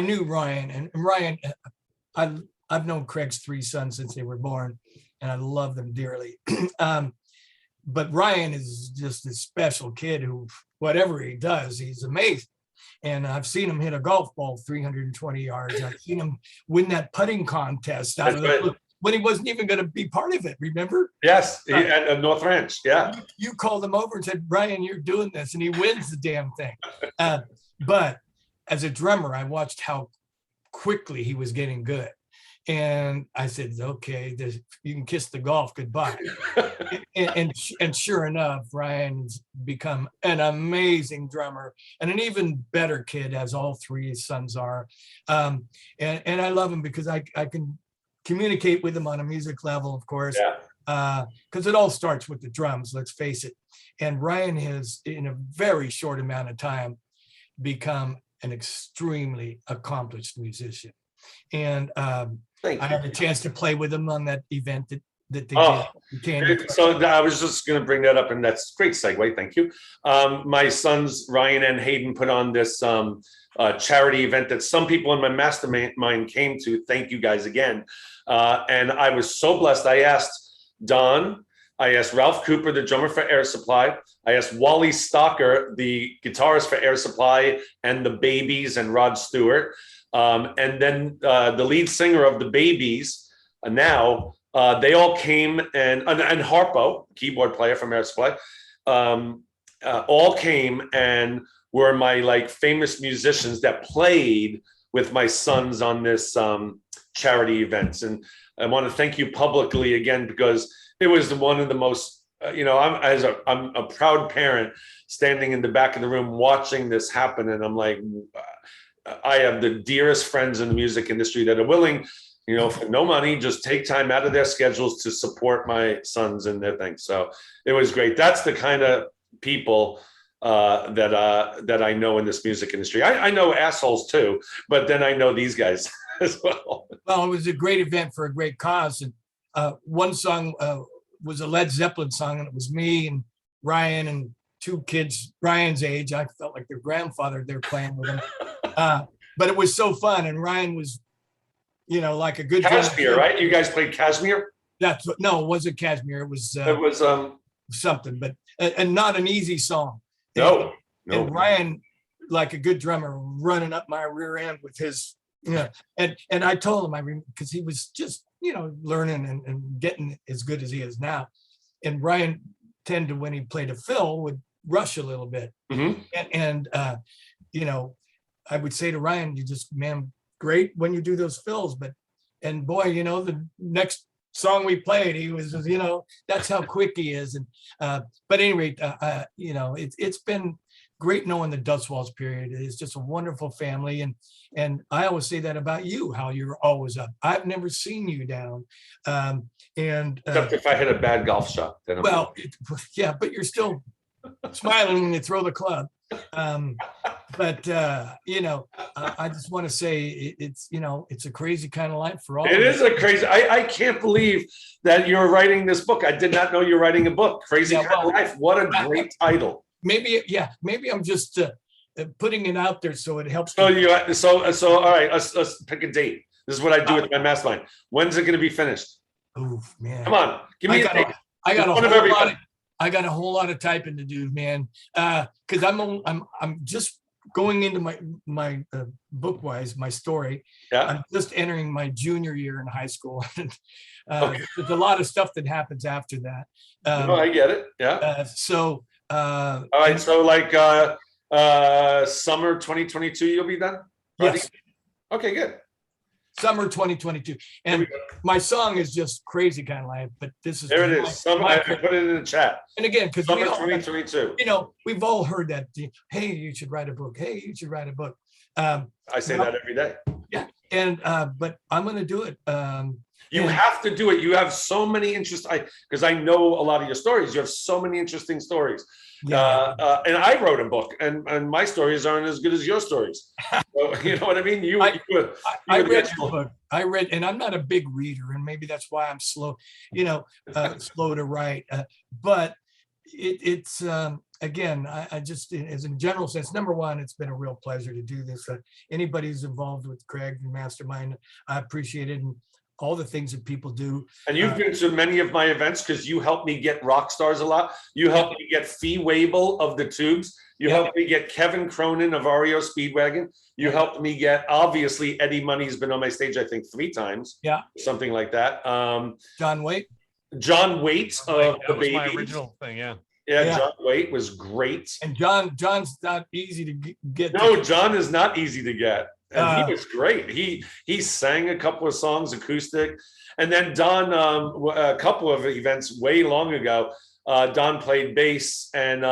knew Ryan, and Ryan, I've known Craig's 3 sons since they were born, and I love them dearly. But Ryan is just a special kid who, whatever he does, he's amazing. And I've seen him hit a golf ball 320 yards. I've seen him win that putting contest out of That's the right. when he wasn't even going to be part of it. Remember? Yes, at North Ranch. Yeah. You called him over and said, Brian, you're doing this. And he wins the damn thing. But as a drummer, I watched how quickly he was getting good. And I said, okay, you can kiss the golf goodbye. and sure enough, Ryan's become an amazing drummer and an even better kid, as all 3 sons are. And I love him because I can communicate with him on a music level, of course, because it all starts with the drums, let's face it. And Ryan has, in a very short amount of time, become an extremely accomplished musician. And Thank I you. had a chance to play with him on that event that they Oh, did. So I was just going to bring that up, and that's a great segue. Thank you. My sons, Ryan and Hayden, put on this charity event that some people in my mastermind came to. Thank you guys again. And I was so blessed. I asked Don, I asked Ralph Cooper, the drummer for Air Supply. I asked Wally Stocker, the guitarist for Air Supply and the Babies, and Rod Stewart. And then the lead singer of the Babies, they all came, and Harpo, keyboard player from Air Supply, all came and were my famous musicians that played with my sons on this charity events. And I want to thank you publicly again, because it was one of the most, I'm a proud parent standing in the back of the room watching this happen. And I'm like, I have the dearest friends in the music industry that are willing, for no money, just take time out of their schedules to support my sons and their things. So it was great. That's the kind of people that I know in this music industry. I know assholes too, but then I know these guys as well. Well, it was a great event for a great cause. And one song was a Led Zeppelin song, and it was me and Ryan and two kids Ryan's age. I felt like their grandfather. They're playing with him, but it was so fun. And Ryan was, like a good Kashmir, right? You guys played Kashmir? That's what. No, it wasn't Kashmir. It was something, but and not an easy song. No. And Ryan, like a good drummer, running up my rear end with his, and I told him because he was just, learning and getting as good as he is now. And Ryan tended to, when he played a fill, would rush a little bit. Mm-hmm. And I would say to Ryan, man, great when you do those fills, and boy, the next song we played, he was, that's how quick he is. And but anyway, it's been great knowing the Dust Walls period. It's just a wonderful family, and I always say that about you, how you're always up. I've never seen you down, Except if I hit a bad golf shot, then yeah, but you're still smiling when you throw the club. But I just want to say it's a crazy kind of life for all. It is a crazy. I can't believe that you're writing this book. I did not know you're writing a book. Crazy kind of life. What a great title. Maybe I'm just putting it out there so it helps. So all right. Let's pick a date. This is what I do with my mastermind. When's it going to be finished? Oh man! Come on, give me a date. I got a whole lot of typing to do, man. Because I'm just going into my book-wise, my story. Yeah. I'm just entering my junior year in high school. There's a lot of stuff that happens after that. I get it. Yeah. All right. So like summer 2022, you'll be done? Yes. Okay, good. Summer 2022. And my song is just Crazy Kind of Life, but this is. There it is. I put it in the chat. And again, because summer 2022. We've all heard that. Hey, you should write a book. Hey, you should write a book. I say that every day. Yeah. And but I'm going to do it. You have to do it. You have so many because I know a lot of your stories. You have so many interesting stories. Yeah. And I wrote a book, and my stories aren't as good as your stories. So, you know what I mean? I read the book. I read, and I'm not a big reader, and maybe that's why I'm slow, slow to write. But it's again, I just, as in general sense, number one, it's been a real pleasure to do this. Anybody who's involved with Craig and Mastermind, I appreciate it. And all the things that people do. And you've been to many of my events because you helped me get RockStars a lot. You helped me get Fee Wable of the Tubes. You helped me get Kevin Cronin of REO Speedwagon. You helped me get, obviously, Eddie Money's been on my stage, I think, 3 times. Yeah. Something like that. John Waite of the Baby. My original thing, yeah. Yeah, John Waite was great. And John's not easy to get. No, John is not easy to get. And he was great. He sang a couple of songs acoustic. And then Don, a couple of events way long ago, Don played bass, and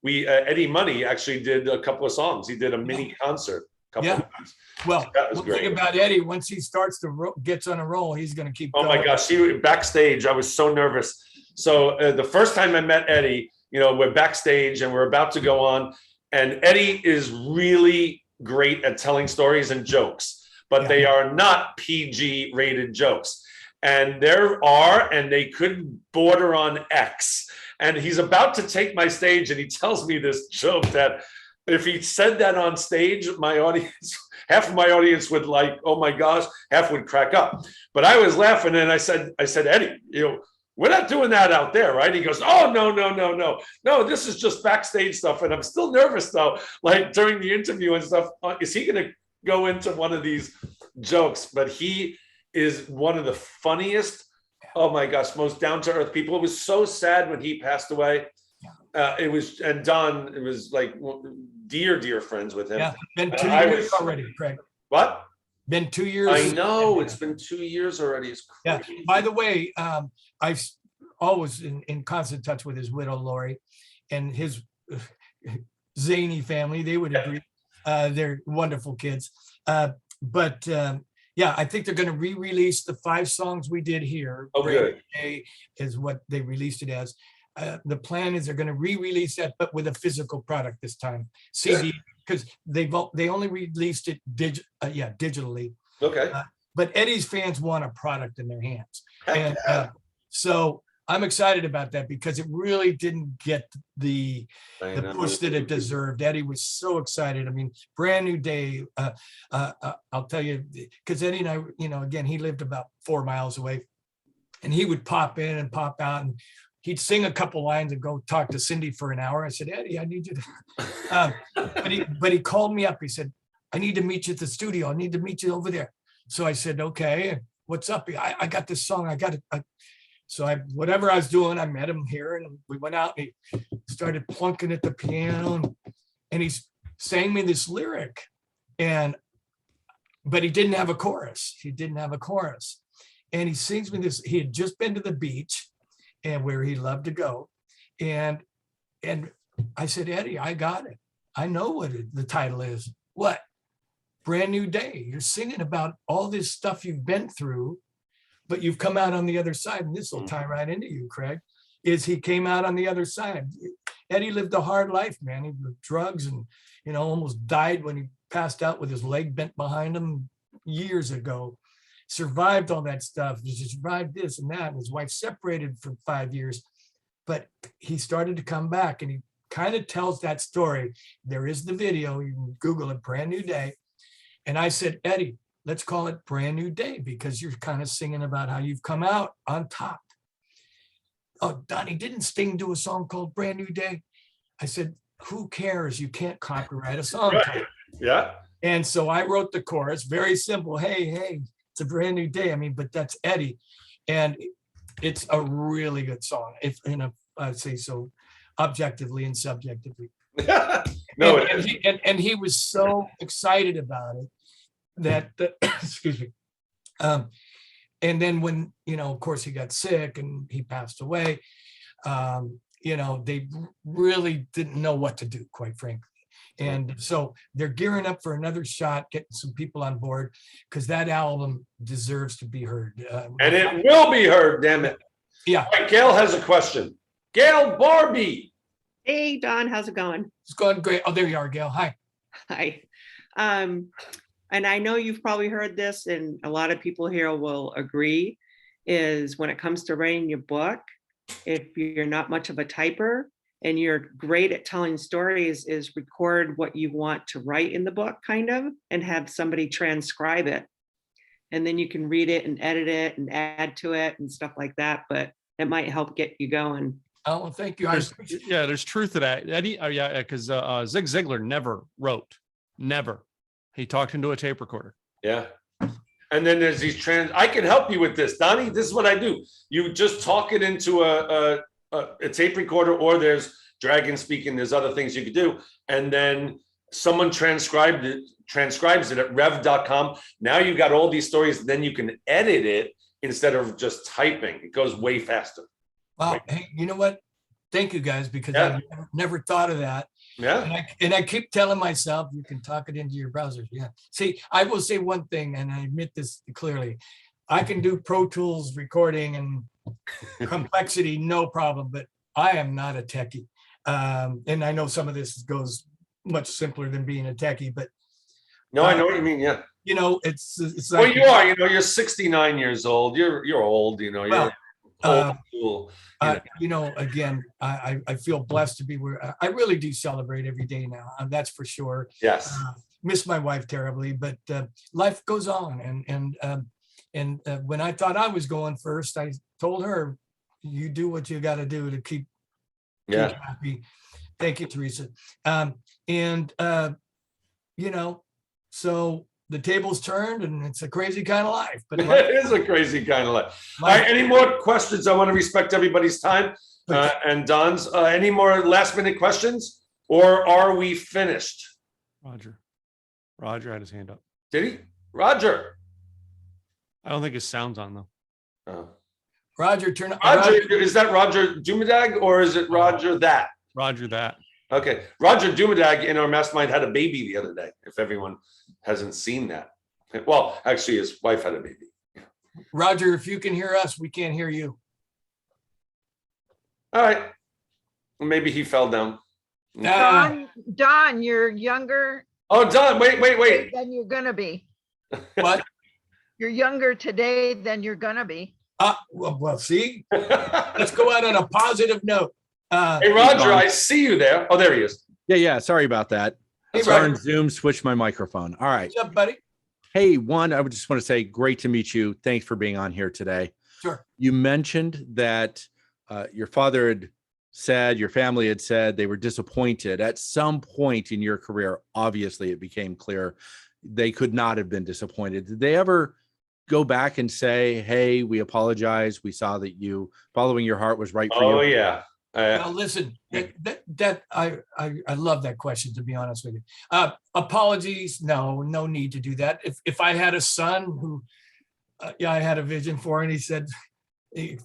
Eddie Money actually did a couple of songs. He did a mini concert a couple of times. Well, that was great. Thing about Eddie, once he starts to gets on a roll, he's going to keep going. Oh my gosh, backstage, I was so nervous. So the first time I met Eddie, we're backstage and we're about to go on, and Eddie is really great at telling stories and jokes, but they are not PG rated jokes. And they could border on X. And he's about to take my stage, and he tells me this joke that if he said that on stage, my audience, half of my audience would like, oh my gosh, half would crack up. But I was laughing, and I said, Eddie, we're not doing that out there, right? He goes, oh, no, this is just backstage stuff. And I'm still nervous, though, like during the interview and stuff. Is he going to go into one of these jokes? But he is one of the funniest, oh my gosh, most down-to-earth people. It was so sad when he passed away. And Don, it was like dear friends with him. Yeah, been 2 years already, Craig. What? Been 2 years. I know, it's been 2 years already. It's crazy. Yeah. By the way, I've always in constant touch with his widow, Lori, and his zany family. They would agree. They're wonderful kids. But I think they're going to re-release the 5 songs we did here. Oh, good. Is what they released it as. the plan is they're going to re-release that, but with a physical product this time, CD, because they only released it digitally. Okay. But Eddie's fans want a product in their hands, Heck and yeah. so I'm excited about that because it really didn't get the I the know. push that it deserved. Eddie was so excited. I mean, brand new day. I'll tell you, because Eddie and I, again, he lived about 4 miles away, and he would pop in and pop out, and he'd sing a couple lines and go talk to Cindy for an hour. I said, Eddie, I need you to. But he called me up. He said, I need to meet you at the studio. I need to meet you over there. So I said, okay, what's up? I got this song. I got it. So whatever I was doing, I met him here, and we went out and he started plunking at the piano, and he sang me this lyric, but he didn't have a chorus. And he sings me this. He had just been to the beach, and where he loved to go, and I said, Eddie, I got it. I know what the title is. What? Brand New Day. You're singing about all this stuff you've been through, but you've come out on the other side. And this will tie right into you, Craig, is he came out on the other side. Eddie lived a hard life, man. He was drugs and, almost died when he passed out with his leg bent behind him years ago. Survived all that stuff. He survived this and that. And his wife separated for 5 years, but he started to come back, and he kind of tells that story. There is the video. You can Google it, Brand New Day. And I said, Eddie, let's call it Brand New Day because you're kind of singing about how you've come out on top. Oh, Donnie, didn't Sting do a song called Brand New Day? I said, who cares? You can't copyright a song. Right. Yeah. And so I wrote the chorus, very simple. Hey, it's a brand new day. I mean, but that's Eddie. And it's a really good song. I'd say so objectively and subjectively. No, and he was so excited about it that excuse me. And then when, of course he got sick and he passed away, they really didn't know what to do, quite frankly. And so they're gearing up for another shot, getting some people on board, because that album deserves to be heard. And it will be heard, damn it. Yeah. All right, Gail has a question. Gail Barbie. Hey, Don, how's it going? It's going great. Oh, there you are, Gail. Hi. Hi. And I know you've probably heard this, and a lot of people here will agree, is when it comes to writing your book, if you're not much of a typer and you're great at telling stories, is record what you want to write in the book, kind of, and have somebody transcribe it. And then you can read it and edit it and add to it and stuff like that. But it might help get you going. Oh, well, thank you. There's truth to that. Eddie, because Zig Ziglar never wrote. Never. He talked into a tape recorder. Yeah. And then there's these I can help you with this, Donnie. This is what I do. You just talk it into a tape recorder, or there's Dragon speaking. There's other things you could do. And then someone transcribes it at rev.com. Now you got all these stories. Then you can edit it instead of just typing. It goes way faster. Wow. Hey, you know what? Thank you guys, because I never thought of that. Yeah. And I keep telling myself, you can talk it into your browser. Yeah. See, I will say one thing, and I admit this clearly. I can do Pro Tools recording and complexity, no problem, but I am not a techie. And I know some of this goes much simpler than being a techie, but no, I know what you mean. Yeah. It's Well, like, you are, you're 69 years old. You're old, you're old school. Again, I feel blessed to be where I really do celebrate every day now. That's for sure. Yes. Miss my wife terribly, but life goes on. And when I thought I was going first, I told her, you do what you got to do to keep happy. Thank you, Teresa. So the tables turned, and it's a crazy kind of life. But it is a crazy kind of life. All right, any more questions? I want to respect everybody's time and Don's. Any more last minute questions, or are we finished? Roger had his hand up. Did he? Roger. I don't think his sound's on though. Oh. Roger, turn. Roger, is that Roger Dumadag, or is it Roger that? Roger that. Okay, Roger Dumadag in our mastermind had a baby the other day. If everyone hasn't seen that, well, actually, his wife had a baby. Roger, if you can hear us, we can't hear you. All right, Maybe he fell down. Don, you're younger Oh, Don, wait. than you're gonna be. What? You're younger today than you're gonna be. Well, see, let's go out on a positive note. Hey, Roger, I see you there. Oh, there he is. Yeah. Sorry about that. Hey, Sorry, Roger. on Zoom, switch my microphone. All right. What's up, buddy? Hey, I would just want to say, great to meet you. Thanks for being on here today. Sure. You mentioned that your father had said, your family had said they were disappointed at some point in your career. Obviously, it became clear they could not have been disappointed. Did they ever go back and say, hey, we apologize. We saw that you following your heart was right for you? Oh, yeah. Well, listen, I love that question, to be honest with you. Apologies, no need to do that. If I had a son who, I had a vision for, and he said,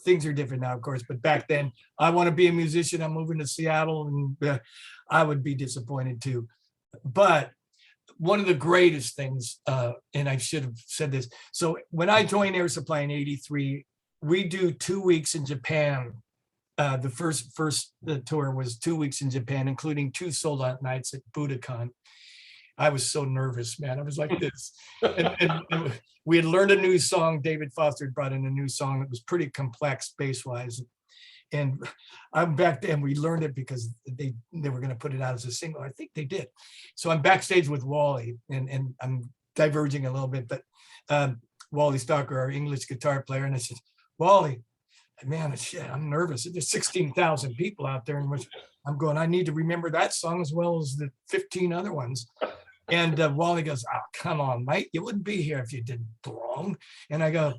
things are different now, of course, but back then, I want to be a musician. I'm moving to Seattle, and I would be disappointed too. But one of the greatest things, and I should have said this. So when I joined Air Supply in '83, we do 2 weeks in Japan. The first tour was 2 weeks in Japan, including 2 sold-out nights at Budokan. I was so nervous, man. I was like this. And we had learned a new song. David Foster had brought in a new song that was pretty complex bass-wise. And I'm back then, we learned it because they were going to put it out as a single. I think they did. So I'm backstage with Wally, and I'm diverging a little bit, but Wally Stalker, our English guitar player, and I said, Wally, man, shit, I'm nervous. There's 16,000 people out there, and I'm going, I need to remember that song as well as the 15 other ones. And Wally goes, oh, come on, mate, you wouldn't be here if you did wrong. And I go,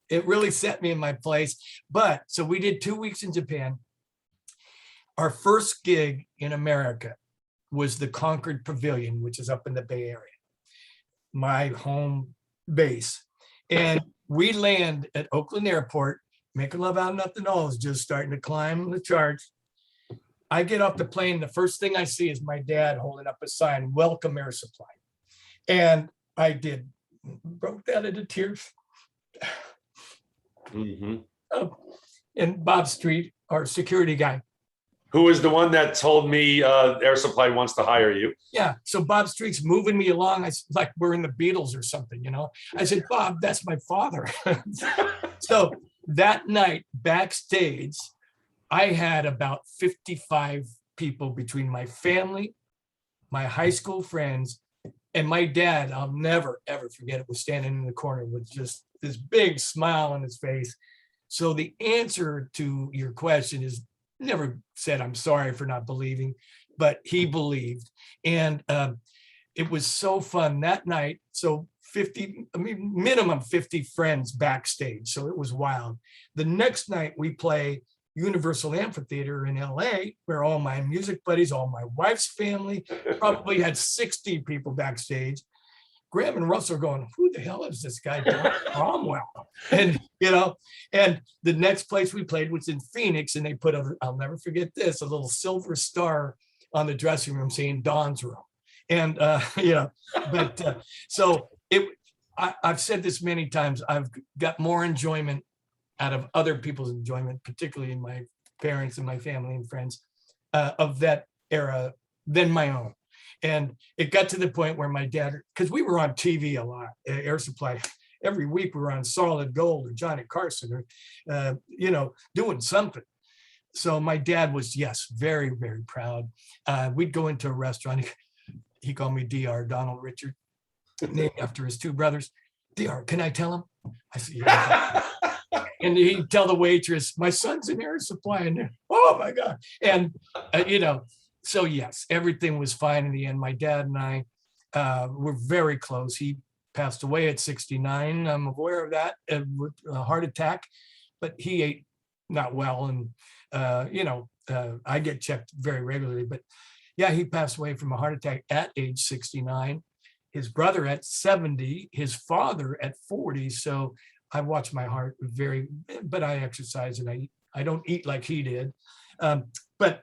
it really set me in my place. But so we did 2 weeks in Japan. Our first gig in America was the Concord Pavilion, which is up in the Bay Area, my home base. And we land at Oakland Airport. Making Love Out of Nothing All is just starting to climb the charts. I get off the plane. The first thing I see is my dad holding up a sign, Welcome Air Supply. And I broke down into tears. Mm-hmm. And Bob Street, our security guy. Who was the one that told me Air Supply wants to hire you? Yeah. So Bob Street's moving me along. I like we're in the Beatles or something, you know. I said, Bob, that's my father. So that night backstage, I had about 55 people between my family, my high school friends, and my dad. I'll never, ever forget it, was standing in the corner with just this big smile on his face. So the answer to your question is never said, I'm sorry for not believing, but he believed. And it was so fun that night. So minimum 50 friends backstage. So it was wild. The next night we play Universal Amphitheater in LA, where all my music buddies, all my wife's family, probably had 60 people backstage. Graham and Russell are going, who the hell is this guy doing? CROMWELL. And, you know, and the next place we played was in Phoenix, and they put I'll never forget this, a little silver star on the dressing room saying Don's room. And, you know, but so I've said this many times, I've got more enjoyment out of other people's enjoyment, particularly in my parents and my family and friends of that era than my own. And it got to the point where my dad, because we were on TV a lot, Air Supply, every week we were on Solid Gold or Johnny Carson or, you know, doing something. So my dad was, yes, very, very proud. We'd go into a restaurant. He called me DR, Donald Richard, named after his 2 brothers. DR, can I tell him? I said, yeah. And he'd tell the waitress, my son's in Air Supply. And oh my God. And, you know, so yes, everything was fine in the end. My dad and I were very close. He passed away at 69. I'm aware of that, with a heart attack, but he ate not well. And, you know, I get checked very regularly, but yeah, he passed away from a heart attack at age 69. His brother at 70, his father at 40. So I watch my heart but I exercise and I don't eat like he did. But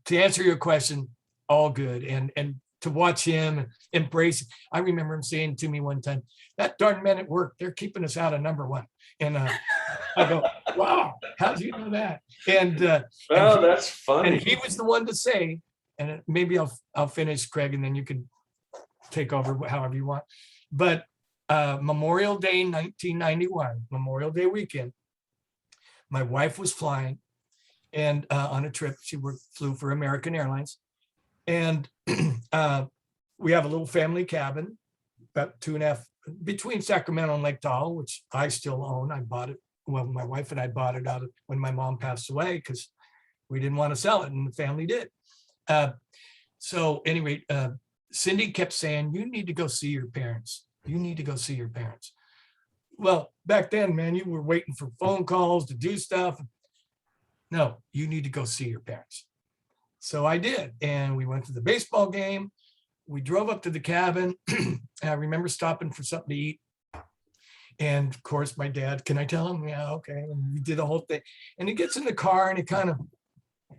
to answer your question, all good. And to watch him embrace, I remember him saying to me one time, that darn men at work, they're keeping us out of #1. And I go, Wow, how do you know that? And Well, he- that's funny. and he was the one to say, and maybe I'll finish, Craig, and then you can take over however you want. But Memorial Day 1991, Memorial Day weekend, my wife was flying and on a trip. She flew for American Airlines. And we have a little family cabin, about 2.5 between Sacramento and Lake Tahoe, which I still own. I bought it. Well, my wife and I bought it out of when my mom passed away because we didn't want to sell it, and the family did. So anyway, Cindy kept saying, "You need to go see your parents. You need to go see your parents." Well, back then, man, you were waiting for phone calls to do stuff. No, you need to go see your parents. So I did, and we went to the baseball game. We drove up to the cabin. I remember stopping for something to eat. And of course, my dad, can I tell him? Yeah, okay. And we did the whole thing. And he gets in the car and he kind of,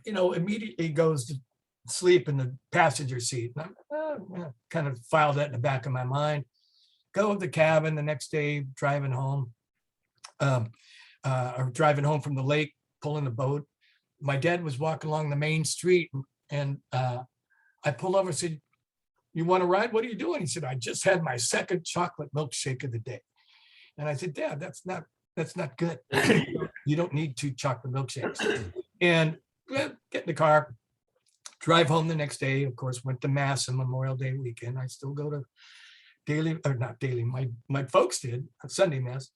immediately goes to sleep in the passenger seat. And I'm kind of filed that in the back of my mind. Go to the cabin the next day, driving home, or driving home from the lake, pulling the boat. My dad was walking along the main street, and I pulled over and said, "You want to ride? What are you doing?" He said, "I just had my second chocolate milkshake of the day." And I said, "Dad, that's not good. You don't need 2 chocolate milkshakes." And get in the car, drive home the next day. Of course, went to Mass on Memorial Day weekend. I still go to daily, or not daily. My folks did Sunday Mass,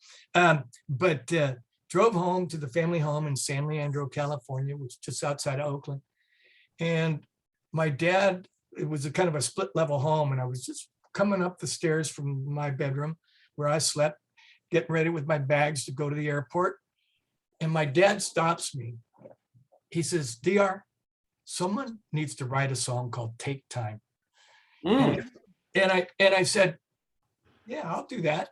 but drove home to the family home in San Leandro, California, which is just outside of Oakland. And my dad, it was a kind of a split level home, and I was just coming up the stairs from my bedroom where I slept, getting ready with my bags to go to the airport. And my dad stops me. He says, "DR, someone needs to write a song called Take Time." Mm. And I said, "Yeah, I'll do that."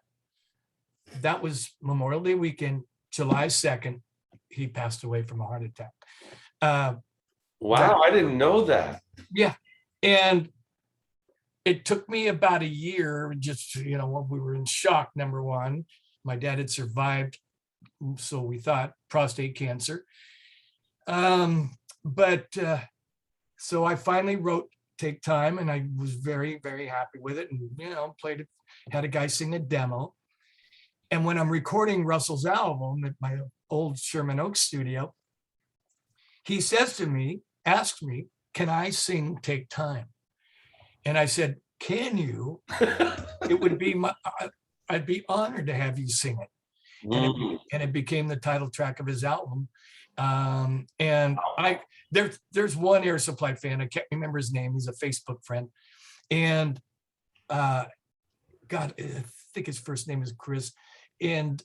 That was Memorial Day weekend, July 2nd. He passed away from a heart attack. Wow, I didn't know that. Yeah. And it took me about a year, just, we were in shock, number one. My dad had survived, so we thought, prostate cancer. So I finally wrote Take Time, and I was very, very happy with it, and, played it, had a guy sing a demo. And when I'm recording Russell's album at my old Sherman Oaks studio, he asks me, "Can I sing Take Time?" And I said, "Can you? It would be I'd be honored to have you sing it." And it became the title track of his album. And there's one Air Supply fan, I can't remember his name, he's a Facebook friend. And God, I think his first name is Chris. And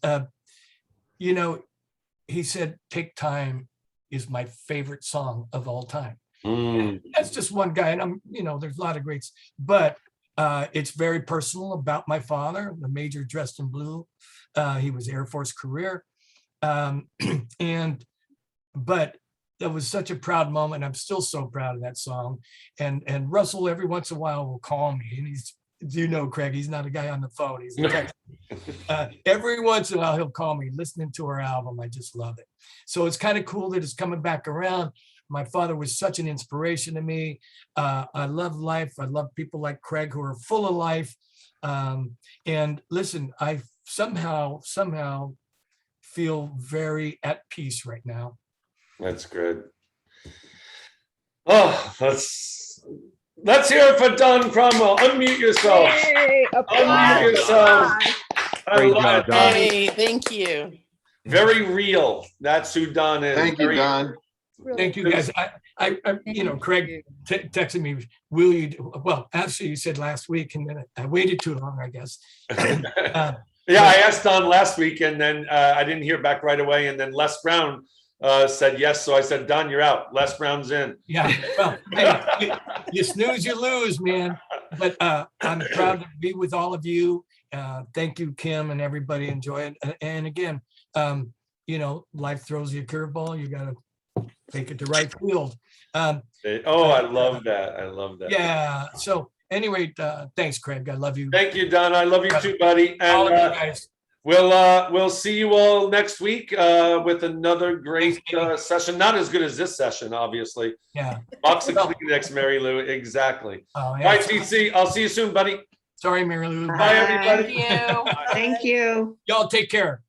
he said, "Take Time is my favorite song of all time." That's just one guy, and there's a lot of greats, but it's very personal about my father, the Major dressed in blue. He was Air Force career, but that was such a proud moment. I'm still so proud of that song. And Russell every once in a while will call me, and he's, Craig, he's not a guy on the phone. He's a text. Every once in a while he'll call me, listening to our album. I just love it. So it's kind of cool that it's coming back around. My father was such an inspiration to me. I love life. I love people like Craig who are full of life. And listen, I somehow feel very at peace right now. That's good. Oh, let's hear it for Don Cromwell. Unmute yourself. Yay, Unmute yourself. I Great love job, it. Don. Hey, thank you. Very real. That's who Don is. Thank you, Very- Don. Thank you, guys. I Craig texted me, "Will you do?" Well, actually, you said last week, and then I waited too long, I guess. Yeah, I asked Don last week, and then I didn't hear back right away. And then Les Brown said yes. So I said, "Don, you're out. Les Brown's in." Yeah, well, hey, you snooze, you lose, man. But I'm proud to be with all of you. Thank you, Kim, and everybody. Enjoy it. And again, life throws you a curveball. You got to take it to right field. I love that. I love that. Yeah. So anyway, thanks, Craig. I love you. Thank you, Don. I love you too, buddy. All of And you guys. We'll see you all next week with another great session. Not as good as this session, obviously. Yeah. Box of Kleenex, Mary Lou. Exactly. Oh, All yeah. right, TC. I'll see you soon, buddy. Sorry, Mary Lou. Bye. Bye, everybody. Thank you. Thank you. Y'all take care.